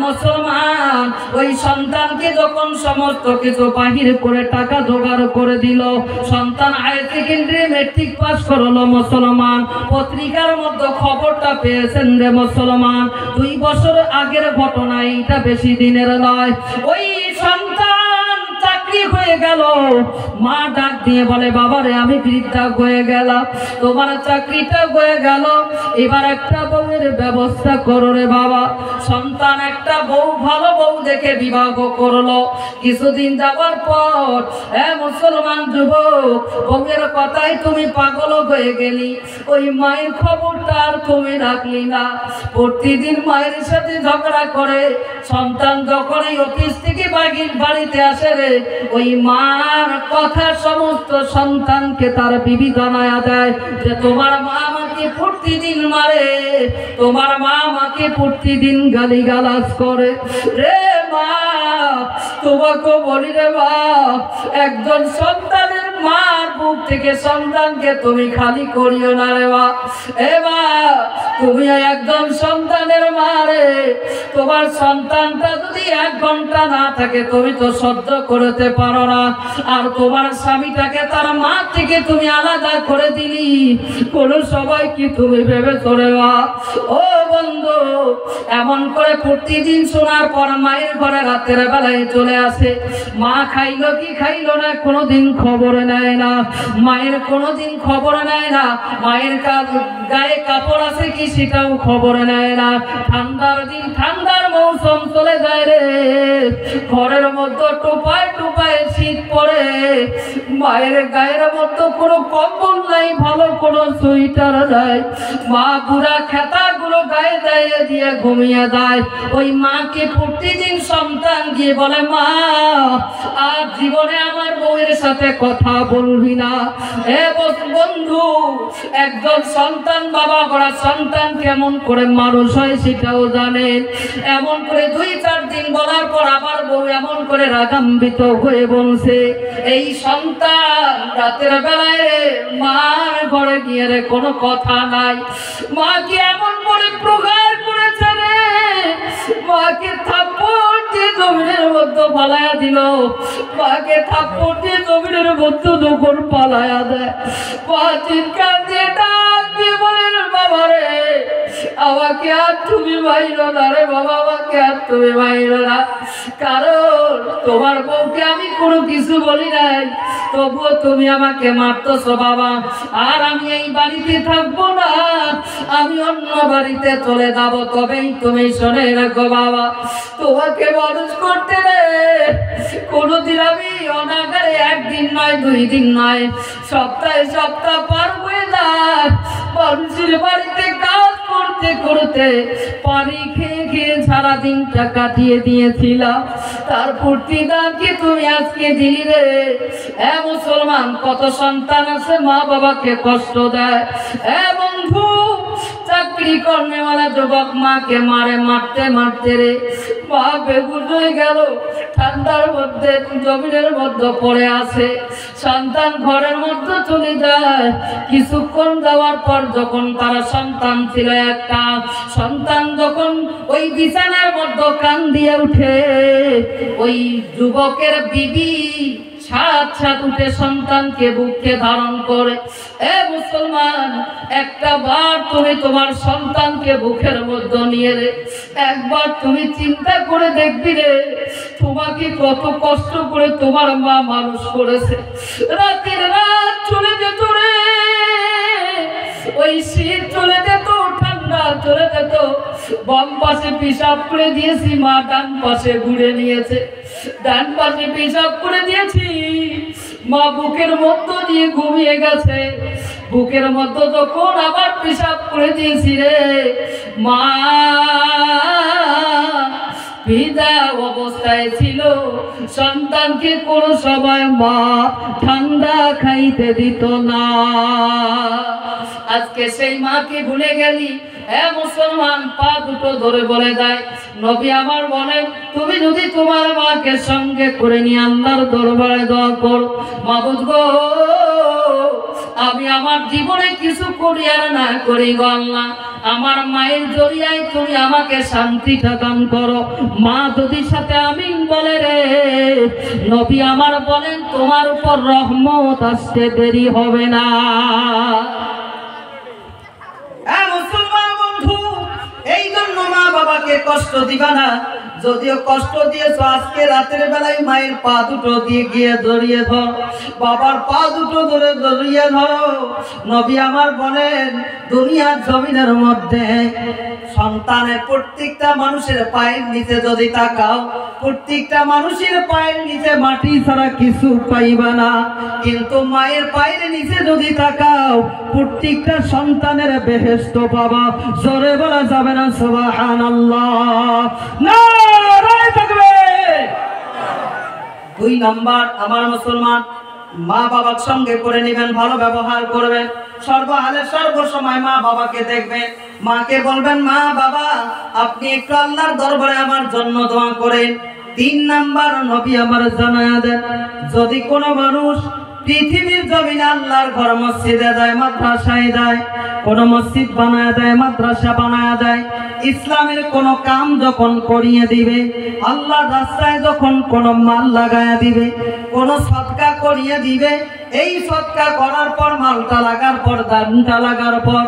মুসলমান, ওই সন্তানকে যখন সমস্ত কিছু বাহির করে টাকা জোগাড় করে দিল, সন্তান হাই সেকেন্ডারি মেট্রিক পাস করলো, মুসলমান পত্রিকার মধ্যে খবরটা পেয়েছেন রে মুসলমান, 2 বছর আগের ঘটনা, এইটা বেশি দিনের নয়। ওই সন্তান চাকরি কি হয়ে গেল? মা ডাক দিয়ে বলে, বাবা রে, আমি বৃদ্ধা হয়ে গেলাম, তোমার চাকরিটা হয়ে গেল, এবার একটা বউয়ের ব্যবস্থা করো রে বাবা। সন্তান একটা বউ, ভালো বউ দেখে বিবাহ করলো। কিছুদিন যাওয়ার পর মুসলমান যুবক, বউয়ের কথাই তুমি পাগল হয়ে গেলি, ওই মায়ের খবরটা আর তুমি রাখলি না। প্রতিদিন মায়ের সাথে ঝগড়া করে, সন্তান যখন এই অফিস থেকে বাড়িতে আসে রে, ওই মার কথা সমস্ত সন্তানকে তার বিবি জানায় দেয় যে তোমার মা আমাকে প্রতিদিন মারে, তোমার মা আমাকে প্রতিদিন গালিগালাজ করে। রে মা, তোমাকে বলি রে মা, একজন সন্তানের মার বুক থেকে সন্তানকে তুমি খালি করিও না রে মা। এ মা, তুমি একজন সন্তানের মা রে, তোমার সন্তানটা যদি 1 ঘন্টা না থাকে তুমি তো সহ্য করতে পারো না, আর তোমার স্বামীটাকে তার মা থেকে তুমি আলাদা করে দিলি, কোন সবাই কি তুমি ভেবে চলে মা? ও বন্ধু, এমন করে প্রতিদিন শোনার পর মায়ের ঘরে রাতের বেলায় চলে আসে। মা খাইলো কি খাইলো না কোনোদিন খবর নেয় না, মায়ের কোনোদিন খবর নেয় না। মায়ের গায়ে কাপড় আছে কি সেটাও খবর নেয় না। ঠান্ডার দিন, ঠান্ডার মৌসুম চলে যায় রে, ঘরের মধ্যে টোপায় টোপায় শীত পড়ে, মায়ের গায়ের মধ্যে কোনো কম্বল নাই, ভালো কোনো সোয়েটার নাই। মা বুড়া খেতাগুলো গায়ে দিয়ে দিয়ে ঘুমিয়ে যায়। ওই মাকে প্রতিদিন সন্তান গিয়ে বলে, মা আর জীবনে আমার বউয়ের সাথে কথা বলবি না। এ বন্ধু, একজন সন্তান, বাবা করা সন্তান কেমন করে মানুষ হয় সেটাও জানেন। এমন করে 2-4 দিন বলার পর আবার বউ এমন করে রাগান্বিত হয়ে বলছে, এই সন্তান রাতের বেলায় মার ঘরে গিয়ে রে কোনো কথা নাই। মাকে এমন করে প্রহার করেছে রে, মাকে থাপ্পড় দিয়ে জমিনের মধ্যে পালায়া দিল। মাকে থাপ্পড় দিয়ে জমিনের মধ্যে যখন পালায়া দেয়, মা চিৎকার দিয়ে ডাক দিয়ে বলেন, বাবা রে, আমাকে আর তুমি মাইরো না রে বাবা, আমাকে আর তুমি মাইরো না, কারণ তোমার বউকে আমি কোনো কিছু বলি নাই, তবুও তুমি আমাকে মারতেছো বাবা। আর আমি এই বাড়িতে থাকবো না, আমি অন্য বাড়িতে চলে যাব, তবেই তুমি শুনে রাখো বাবা, তোমাকে মানুষ করতে রে কোনোদিন আমি অনাগারে 1 দিন নয়, 2 দিন নয়, সপ্তাহে সপ্তাহ পার হয়ে যায়। মানুষের বাড়িতে কাজ করতে করতে পানি খেয়ে খেয়ে সারাদিনটা কাটিয়ে দিয়েছিলাম, তার প্রতিদানকে তুমি আজকে দিলি রে। মুসলমান, কত সন্তান আছে মা বাবাকে কষ্ট দেয়। বন্ধু, চাকরি কর্মেওয়ালা যুবক মাকে মারে, মারতে মারতে রে মা বেগুন হয়ে গেল, ঠান্ডার মধ্যে জমিনের মধ্যে পড়ে আছে। সন্তান ঘরের মধ্যে চলে যায়। কিছুক্ষণ যাওয়ার পর যখন তারা সন্তান ছিল একটা, সন্তান যখন ওই বিছানার মধ্যে কান দিয়ে উঠে, ওই যুবকের বিবি সাত সাত উঠে সন্তানকে বুকে ধারণ করে। মুসলমান, একটা বার তুমি তোমার সন্তানকে বুকের মধ্যে নিয়ে রে, একবার তুমি চিন্তা করে দেখবি রে, তোমাকে কত কষ্ট করে তোমার মা মানুষ করেছে। রাতের রাত চলে যেত রে, ওই শীত চলে যেত, ঠান্ডা চলে যেত, বাম পাশে পেশাব করে দিয়েছি, মা ডান পাশে ঘুরে নিয়েছে, ডান পাশে পেশাব করে দিয়েছি, মা বুকের মধ্যে দিয়ে ঘুমিয়ে গেছে। বুকের মধ্যে যখন আবার পেশাব করে দিয়েছি রে, মা বিধা অবস্থায় ছিল। সন্তানকে কোনো সময় মা ঠান্ডা খাইতে দিত না। আজকে সেই মাকে ভুলে গেলি। মুসলমান, পা দুটো ধরে বলে যায়, নবী আমার বলেন, তুমি যদি তোমার মাকে সঙ্গে করে নিয়ে আল্লাহর দরবারে দোয়া করো, মাবুদ গো, আমি আমার জীবনে কিছু করি আর না করি গো আল্লাহ, আমার মায়ের জড়িয়ায় তুমি আমাকে শান্তিটা দান করো। মা যদি সাথে আমিন বলে রে, নবী আমার বলেন, তোমার উপর রহমত আসতে দেরি হবে না। মুসলমান বন্ধু, এই জন্য মা বাবাকে কষ্ট দিবা না। যদিও কষ্ট দিয়েছো, আজকে রাতের বেলায় মায়ের পা দুটো দিয়ে গিয়ে জড়িয়ে ধর, বাবার পা দুটো ধরে জড়িয়ে ধরো। নবী আমার বলেন, দুনিয়ার জমিনের মধ্যে সন্তানের প্রত্যেকটা মানুষের পায়ের নিচে যদি তাকাও, প্রত্যেকটা মানুষের পায়ের নিচে মাটি ছাড়া কিছু পাইবা না, কিন্তু মায়ের পায়ের নিচে যদি তাকাও প্রত্যেকটা সন্তানের বেহেশত পাবা। জোরে বলা যাবে না সুবহানাল্লাহ, নারায়ে তাকবীর। 2 নাম্বার, আমার মুসলমান মা বাবার সঙ্গে করে নেবেন, ভালো ব্যবহার করবেন, সর্বহালে সর্বসময় মা বাবাকে দেখবেন, মাকে বলবেন মা বাবা আপনি একটু আল্লাহর দরবারে আমার জন্য দোয়া করেন। 3 নাম্বার নবী আমার জানায়া দেন, যদি কোনো মানুষ পৃথিবীর জমিনে আল্লাহর ঘর মসজিদে দেয়, মাদ্রাসায় দেয়, কোন মসজিদ বানায় দেয়, মাদ্রাসা বানায় দেয়, ইসলামের কোন কাম যখন করিয়ে দিবে, আল্লাহর রাস্তায় যখন কোন মাল লাগায়া দিবে, কোন সদকা করিয়ে দিবে, এই সদকা করার পর, মালটা লাগার পর, দানটা লাগার পর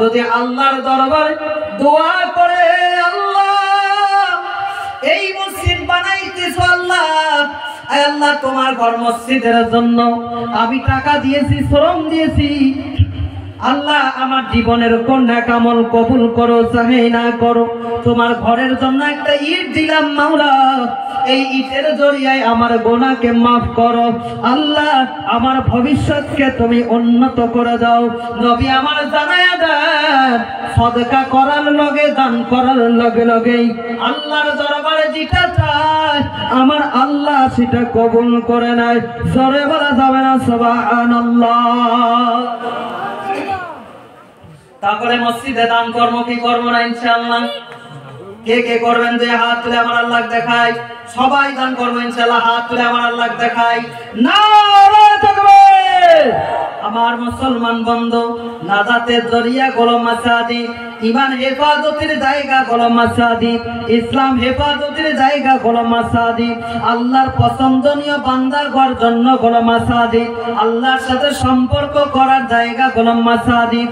যদি আল্লাহর দরবারে দোয়া করে, আল্লাহ এই মসজিদ বানাইতেছ, আল্লাহ আল্লাহ তোমার ঘর মসজিদের জন্য আমি টাকা দিয়েছি, শ্রম দিয়েছি, আল্লাহ আমার জীবনের কোন নেক আমল কবুল করো, চাহে না করো, তোমার ঘরের জন্য একটা ইট দিলাম মাওলা, এই ইটের জরিয়ায় আমার গুনাহকে মাফ করো, আল্লাহ আমার ভবিষ্যৎকে তুমি উন্নত করে দাও। নবী আমার জানায়া দেন, সদকা করার লগে, দান করার লগে লগেই আল্লাহর দরবারে যেটা চায় আমার আল্লাহ সেটা কবুল করে নেয়। জোরে বলা যাবে না সুবহানাল্লাহ। তারপরে মসজিদে দান কর্ম কি করবো না ইনশাআল্লাহ? কে কে করবেন? যে হাত তুলে আমার আল্লাহ দেখাই। সবাই দান করবো ইনশাআল্লাহ, হাত তুলে আমার আল্লাহ দেখাই। নারায়ে তাকবীর। আমার মুসলমান বন্ধু, নাজাতের জরিয়া হলো মাসাজিদ, ঈমান হেফাজতের জায়গা হলো মাসাজিদ, ইসলাম হেফাজতের জায়গা হলো মাসাজিদ, আল্লাহর পছন্দনীয় বান্দার ঘর জন্য হলো মাসাজিদ, আল্লাহর সাথে সম্পর্ক করার জায়গা হলো মাসাজিদ।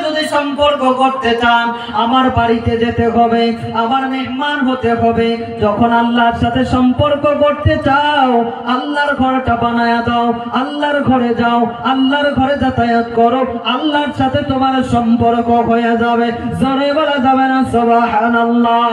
যদি সম্পর্ক করতে চান আমার বাড়িতে যেতে হবে, আমার মেহমান হতে হবে। যখন আল্লাহর সাথে সম্পর্ক করতে চাও আল্লাহর ঘরটা বানায়া দাও, আল্লাহর ঘরে যাও, আল্লাহর ঘরে যাতায়াত করো, আল্লাহর সাথে তোমার সম্পর্ক হয়ে যাবে। জোরে বলা যাবে না সুবহানাল্লাহ।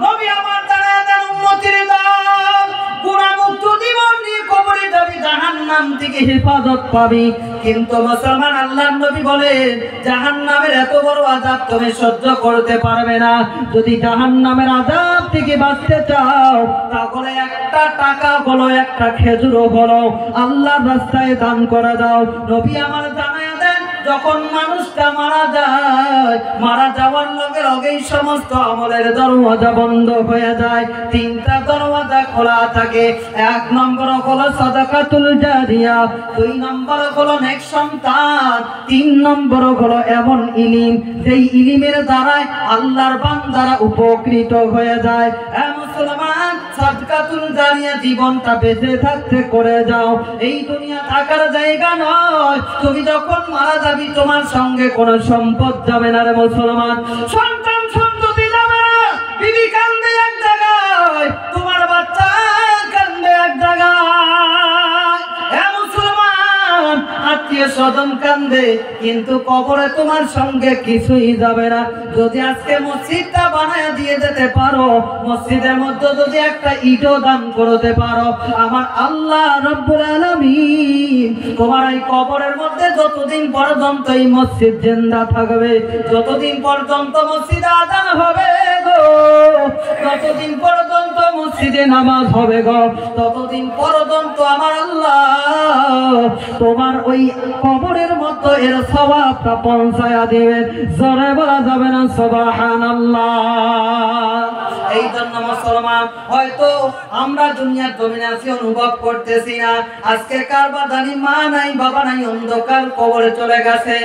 নবী আমার জানায়া দেন, উম্মতের দল গুনাহমুক্ত জীবন নিয়ে কবরে যাবি, জাহান্নাম থেকে হেফাজত পাবি। কিন্তু মুসলমান, আল্লাহর নবী বলেন জাহান্নামের এত বড় আযাব তুমি সহ্য করতে পারবে না। যদি জাহান্নামের আযাব থেকে বাঁচতে চাও তাহলে একটা টাকা হলো, একটা খেজুর হলো আল্লাহর রাস্তায় দান করে দাও। নবী আমার জানায়া দেন, যখন মানুষটা মারা যায়, মারা যাওয়ার লগে লগেই সমস্ত আমলের দরওয়াজা বন্ধ হয়ে যায়। 3টা দরওয়াজা খোলা থাকে। 1 নম্বর হলো সাদাকাতুল জারিয়া, 2 নম্বর হলো নেক সন্তান, 3 নম্বর হলো এমন ইলম যেই ইলমের দ্বারাই আল্লাহর বান্দারা উপকৃত হয়ে যায়। এ মুসলমান, সাদাকাতুল জারিয়া জীবনটা বেঁচে থাকতে করে যাও। এই দুনিয়া থাকার জায়গা নয়। তুমি যখন মারা যাবি তোমার সঙ্গে কোনো সম্পদ যাবে না রে মুসলমান। সন্তান সন্ততি যাবে না, বিবি কান্দে এক জায়গায়, তোমার বাচ্চা কান্দে এক জায়গায়। এ মুসলমান, আত্মীয় স্বজন কান্দে, কিন্তু কবরে তোমার সঙ্গে কিছুই যাবে না। যদি আজকে মসজিদটা বানায় দিয়ে যেতে পারো, মসজিদের মধ্যে যদি একটা ইটও দান করতে পারো, আমার আল্লাহ রব্বুল আলামিন তোমার এই কবরের মধ্যে যতদিন পর্যন্ত এই মসজিদ জিন্দা থাকবে, যতদিন পর্যন্ত মসজিদে আযান হবে গো, ততদিন পর্যন্ত মসজিদে নামাজ হবে গো, ততদিন পর্যন্ত আমার আল্লাহ তোমার ওই কবরের মধ্যে এর সওয়াবটা পৌঁছায়া দিবেন। জোরে বলা যাবে না সুবহানাল্লাহ। এই জন্য মুসলমান, হয়তো আমরা দুনিয়ার জমিনে আছি অনুভব করতেছি না। আজকে কার বা জানি মা নাই বাবা নাই, অন্ধকার কবরে চলে গেছে।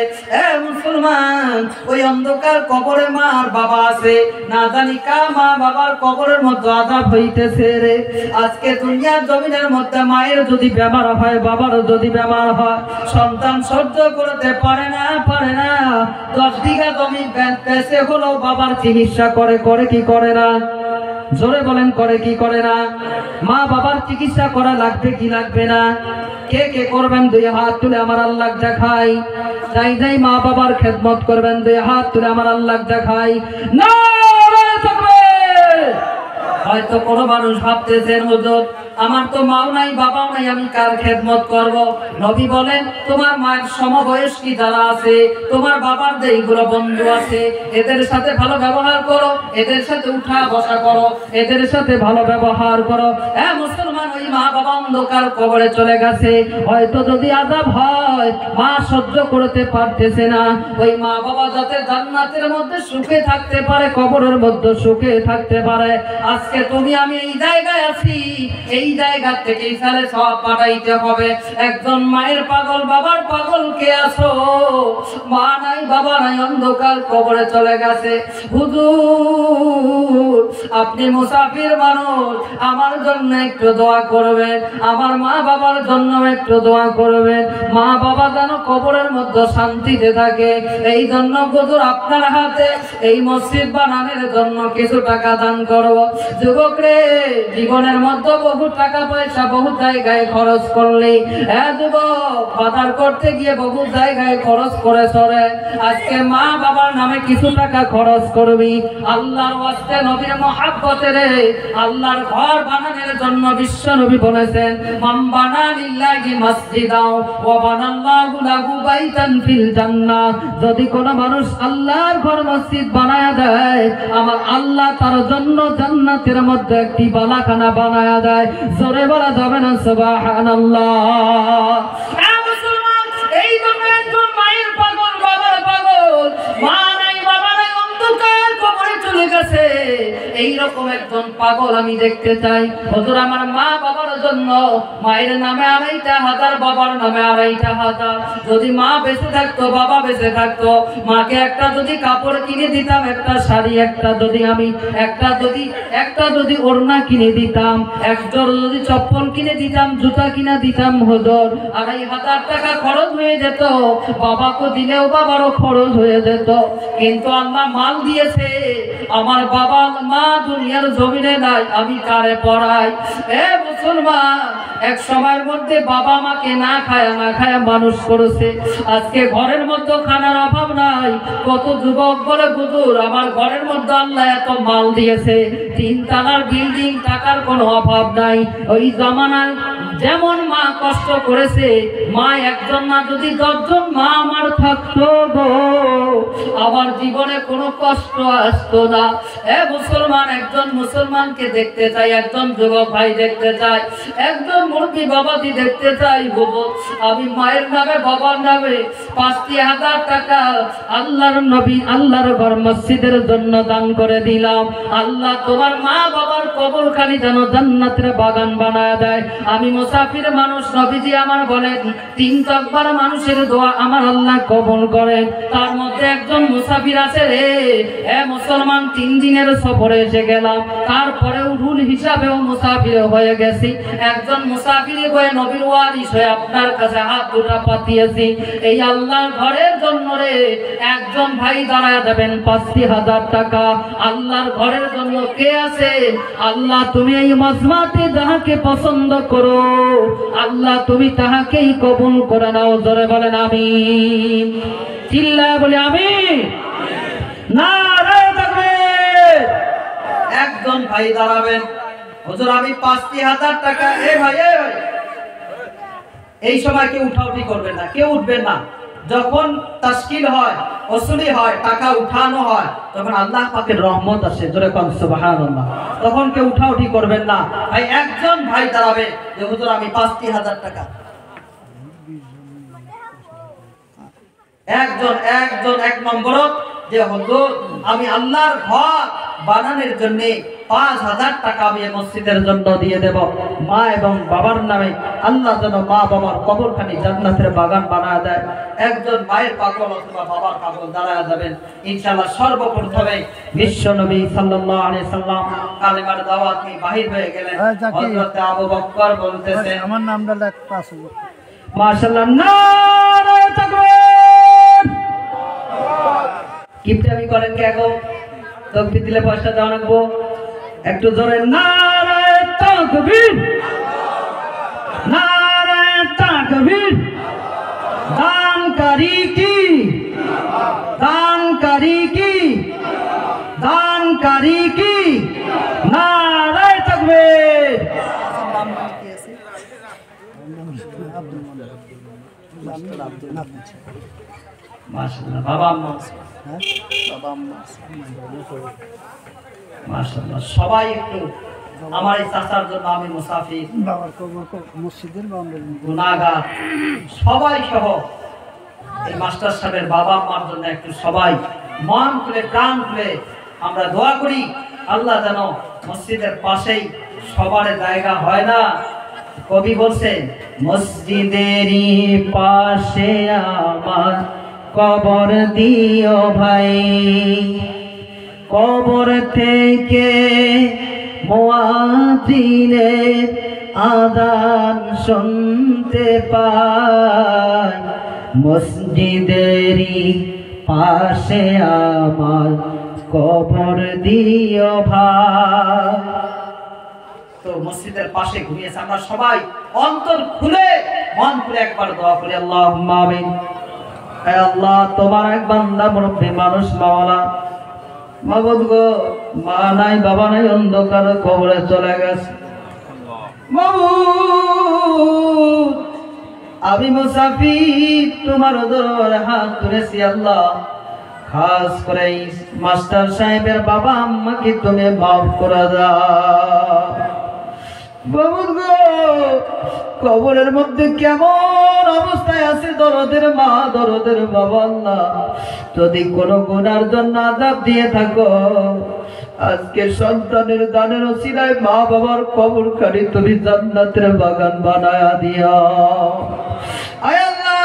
মুসলমান, ওই অন্ধকার কবরে মা আর বাবা আছে, না জানি কার মা বাবার কবরের মধ্যে আযাব হইতেছে রে। আজকে দুনিয়ার জমিনের মধ্যে মায়ের যদি বেমার হয়, বাবারও যদি বেমার হয়, সন্তান সহ্য করতে পারে না 10 বিঘা জমি বেঁচে হলো বাবার চিকিৎসা করে কি করে না? জোরে বলেন, করে কি করে না? মা বাবার চিকিৎসা করা লাগবে কি লাগবে না? কে কে করবেন? 2 হাত তুলে আমার আল্লাহ দেখাই। যাই মা বাবার খেদমত করবেন, 2 হাত তুলে আমার আল্লাহ দেখাই। নারে তাকবীর। হয়তো কোনো মানুষ ভাবতেছেন, হুজুর আমার তো মাও নাই বাবাও নাই, আমি কার খেদমত করব? নবী বলেন, তোমার মায়ের সমবয়স্কী যারা আছে, তোমার বাবার যেইগুলো বন্ধু আছে, এদের সাথে ভালো ব্যবহার করো, এদের সাথে উঠা বসা করো, এদের সাথে ভালো ব্যবহার করো। মুসলমান, ওই মা বাবা অন্ধকার কবরে চলে গেছে, হয়তো যদি আযাব হয় মা সহ্য করতে পারতেছে না, ওই মা বাবা যাতে জান্নাতের মধ্যে সুখে থাকতে পারে, কবরের মধ্যে সুখে থাকতে পারে। আজকে তুমি আমি এই জায়গায় আছি, এই জায়গা থেকে ইসালে সব পাঠাইতে হবে। একজন মায়ের পাগল বাবার পাগল কে আছো? মা নাই বাবা নাই, অন্ধকার কবরে চলে গেছে। হুজুর আপনি মুসাফির মানুষ, আমার জন্য একটু দোয়া করবেন, আমার মা বাবার জন্য একটু দোয়া করবেন, মা বাবা যেন কবরের মধ্যে শান্তিতে থাকে। এই জন্য হুজুর আপনার হাতে এই মসজিদ বানানোর জন্য কিছু টাকা দান করব। যুবক রে, জীবনের মধ্যে বহু টাকা পয়সা বহু জায়গায় খরচ করলি, যুবক বাজার করতে গিয়ে বহু জায়গায় খরচ করে সরে, আজকে মা বাবার নামে কিছু টাকা খরচ করবি। আল্লাহর ওয়াস্তে নবীর মহব্বতে রে, আল্লাহর ঘর বানানোর জন্য বিশ্ব নবী বলেছেন, মান বানা লিল্লাহি মাসজিদাও ওয়া বানাল্লাহু লাহু বাইতান ফিল জান্নাহ। যদি কোনো মানুষ আল্লাহর ঘর মসজিদ বানায়া দেয়, আমার আল্লাহ তার জন্য জান্নাতের মধ্যে একটি বালাখানা বানায়া দেয়। জোরে বলা যাবে না সুবহানাল্লাহ? মুসলমান, এই জন্য একজন মায়ের পাগল বাবার পাগল, মা নাই বাবা নাই, অন্ধকার কবরে চলে গেছে, এইরকম একজন পাগল আমি দেখতে চাই। হুজুর আমার মা বাবার জন্য মায়ের নামে 2,500, বাবার নামে 2,500। যদি মা বেঁচে থাকতো, বাবা বেঁচে থাকতো, মাকে একটা যদি কাপড় কিনে দিতাম, একটা শাড়ি, একটা যদি ওড়না কিনে দিতাম, একজোড় যদি চপ্পল কিনে দিতাম, জুতা কিনে দিতাম, হুজুর 2,500 টাকা খরচ হয়ে যেত, বাবাকে দিলেও বাবারও খরচ হয়ে যেত। কিন্তু আল্লাহ মাল দিয়েছে, আমার বাবা মা দুনিয়ার জমিনে নাই, আমি কারে পড়াই? মুসলমান, এক সময়ের মধ্যে বাবা মাকে না খায়া মানুষ করেছে, আজকে ঘরের মধ্যে খানার অভাব নাই। কত যুবক বলে, হুজুর আমার ঘরের মধ্যে আল্লাহ এত মাল দিয়েছে, 3 তলার বিল্ডিং, টাকার কোনো অভাব নাই। ওই জামানায় যেমন মা কষ্ট করেছে, মা একজন না যদি 10 জন মা আমার থাকতো গো, আমার জীবনে কোনো কষ্ট আসতো না। মুসলমান, একজন মুসলমানকে দেখতে চাই, একজন যুবক ভাই দেখতে চাই, একজন মুরব্বী বাবাজি দেখতে চাই। হুজুর আমি মায়ের নামে বাবার নামে 5,000 টাকা আল্লাহর নবী আল্লাহর ঘর মসজিদের জন্য দান করে দিলাম। আল্লাহ তোমার মা বাবার কবরখানি যেন জান্নাতের বাগান বানায় দেয়। আমি মুসাফির মানুষ, নবীজি আমার বলেন 3 তকবার মানুষের দোয়া আমার আল্লাহ কবুল করেন। তার মধ্যে একজন মুসাফির আছে রে, মুসলমান 3 দিনের সফরে এসে গেলাম, তারপরেও রুল হিসাবেও মুসাফির হয়ে গেছি। একজন মুসাফির হয়ে নবীর ওয়ারিস হয়ে আপনার কাছে হাত দুটা পাতিয়েছি। এই আল্লাহর ঘরের জন্য রে, একজন ভাই দাঁড়ায় দেবেন 5,000 টাকা আল্লাহর ঘরের জন্য। কে আছে? আল্লাহ তুমি এই মাজমাতে যাহাকে পছন্দ করো, আল্লাহ তুমি তাহাকেই কবুল করে নাও। জোরে বলেন আমিন। চিল্লায় বলে আমিন। নারে তাকবীর। একজন ভাই দাঁড়াবেন, হুজুর আমি 5,000 টাকা। ভাই এই সময় কেউ উঠাউঠি করবেন না, কেউ উঠবেন না। যখন তাশকিল হয়, ওসুলি হয়, টাকা উঠানো হয়, তখন আল্লাহ পাকের রহমত আসে। জোরে কোন সুবহানাল্লাহ। তখন কেউ উঠাউঠি করবেন না। ভাই একজন ভাই দাঁড়াবে যে হুজুর আমি 5,000 টাকা। একজন 1 নম্বর যে হুজুর আমি আল্লাহর ঘর বানানোর জন্য 5000 টাকা আমি মসজিদের জন্য দিয়ে দেব, মা এবং বাবার নামে আল্লাহ যেন মা বাবার কবরখানি জান্নাতের বাগান বানায় দেয়। একজন মায়ের পাগল অথবা বাবার পাগল দাঁড়ায় যাবেন ইনশাআল্লাহ। সর্বপ্রথমে বিশ্ব নবী সাল্লাল্লাহু আলাইহি সাল্লাম কালেমার দাওয়াত নিয়ে বাহির হয়ে গেলেন। হযরত আবু বকর বলতেছেন, আমার নামটা লেখ 5 মাশাআল্লাহ, নারায়ে তাকবীর। কিপটামি করেন কে গো? তাকবীর দিলে পয়সা দেওয়া লাগবো। একটু জোরে নারায়ে তাকবীর, নারায়ে তাকবীর। দানকারী কি, দানকারী কি, দানকারী কি, নারায়ে তাকবীর। মাশাআল্লাহ, বাবা আম্মা, মাশাআল্লাহ। সবাই একটু আমার এই চাচার জন্য, আমি মুসাফির, বাবার কবর মসজিদের বাউন্ডারি গুনাহগার, সবাই সহ এই মাস্টার সাহেবের বাবা মার জন্য একটু সবাই মন খুলে প্রাণ খুলে আমরা দোয়া করি। আল্লাহ যেন মসজিদের পাশেই সবার জায়গা হয় না। কবি বলছেন, মসজিদেরই পাশে আমার কবর দিও ভাই, কবর থেকে মুয়াজ্জিনের আযান শুনতে পাই, মসজিদেরই পাশে আমার কবর দিও ভাই। তো মসজিদের পাশে ঘুমিয়েছে, আমরা সবাই অন্তর খুলে মন খুলে একবার দোয়া করি, আল্লাহুম্মা আমিন। হে আল্লাহ, তোমার এক বান্দা মুরব্বী মানুষ মাওলা, মাবুদ গো, মা নাই বাবা নাই, অন্ধকার কবরে চলে গেছে। মাবুদ, আমি মুসাফির, তোমার দরবারে হাত তুলেছি আল্লাহ। খাস করে মাস্টার সাহেবের বাবা আম্মাকে তুমি মাফ করে দাও। মাবুদ গো, কবরের মধ্যে কেমন অবস্থায় আছে দরদের মা, দরদের বাবা আল্লাহ, যদি কোনো গুনার জন্য আযাব দিয়ে থাকো, আজকে সন্তানের দানের ওসিলায় মা বাবার কবরখানি তুমি জান্নাতের বাগান বানায়া দিও। আয় আল্লাহ,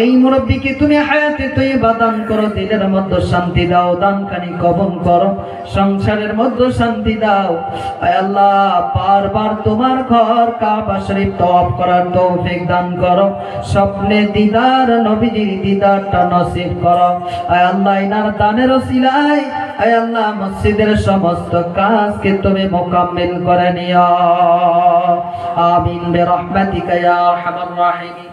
এই মুরব্বীকে তুমি হায়াতে তৈয়বা দান করো, দিলের মধ্যে শান্তি দাও, দানখানি কবুল করো, সংসারের মধ্যে শান্তি দাও। আয় আল্লাহ, বারবার তোমার ঘর কাবা শরীফ তওয়াফ করার তৌফিক দান করো, স্বপ্নে দিদার নবীজির দিদারটা নসিব করো। আয় আল্লাহ, ইনার দানের ওসিলায় আয় আল্লাহ মসজিদের সমস্ত কাজকে তুমি মুকাম্মিল করে নিও। আমিন বিরহমাতিকা ইয়া আরহামার রাহিমিন।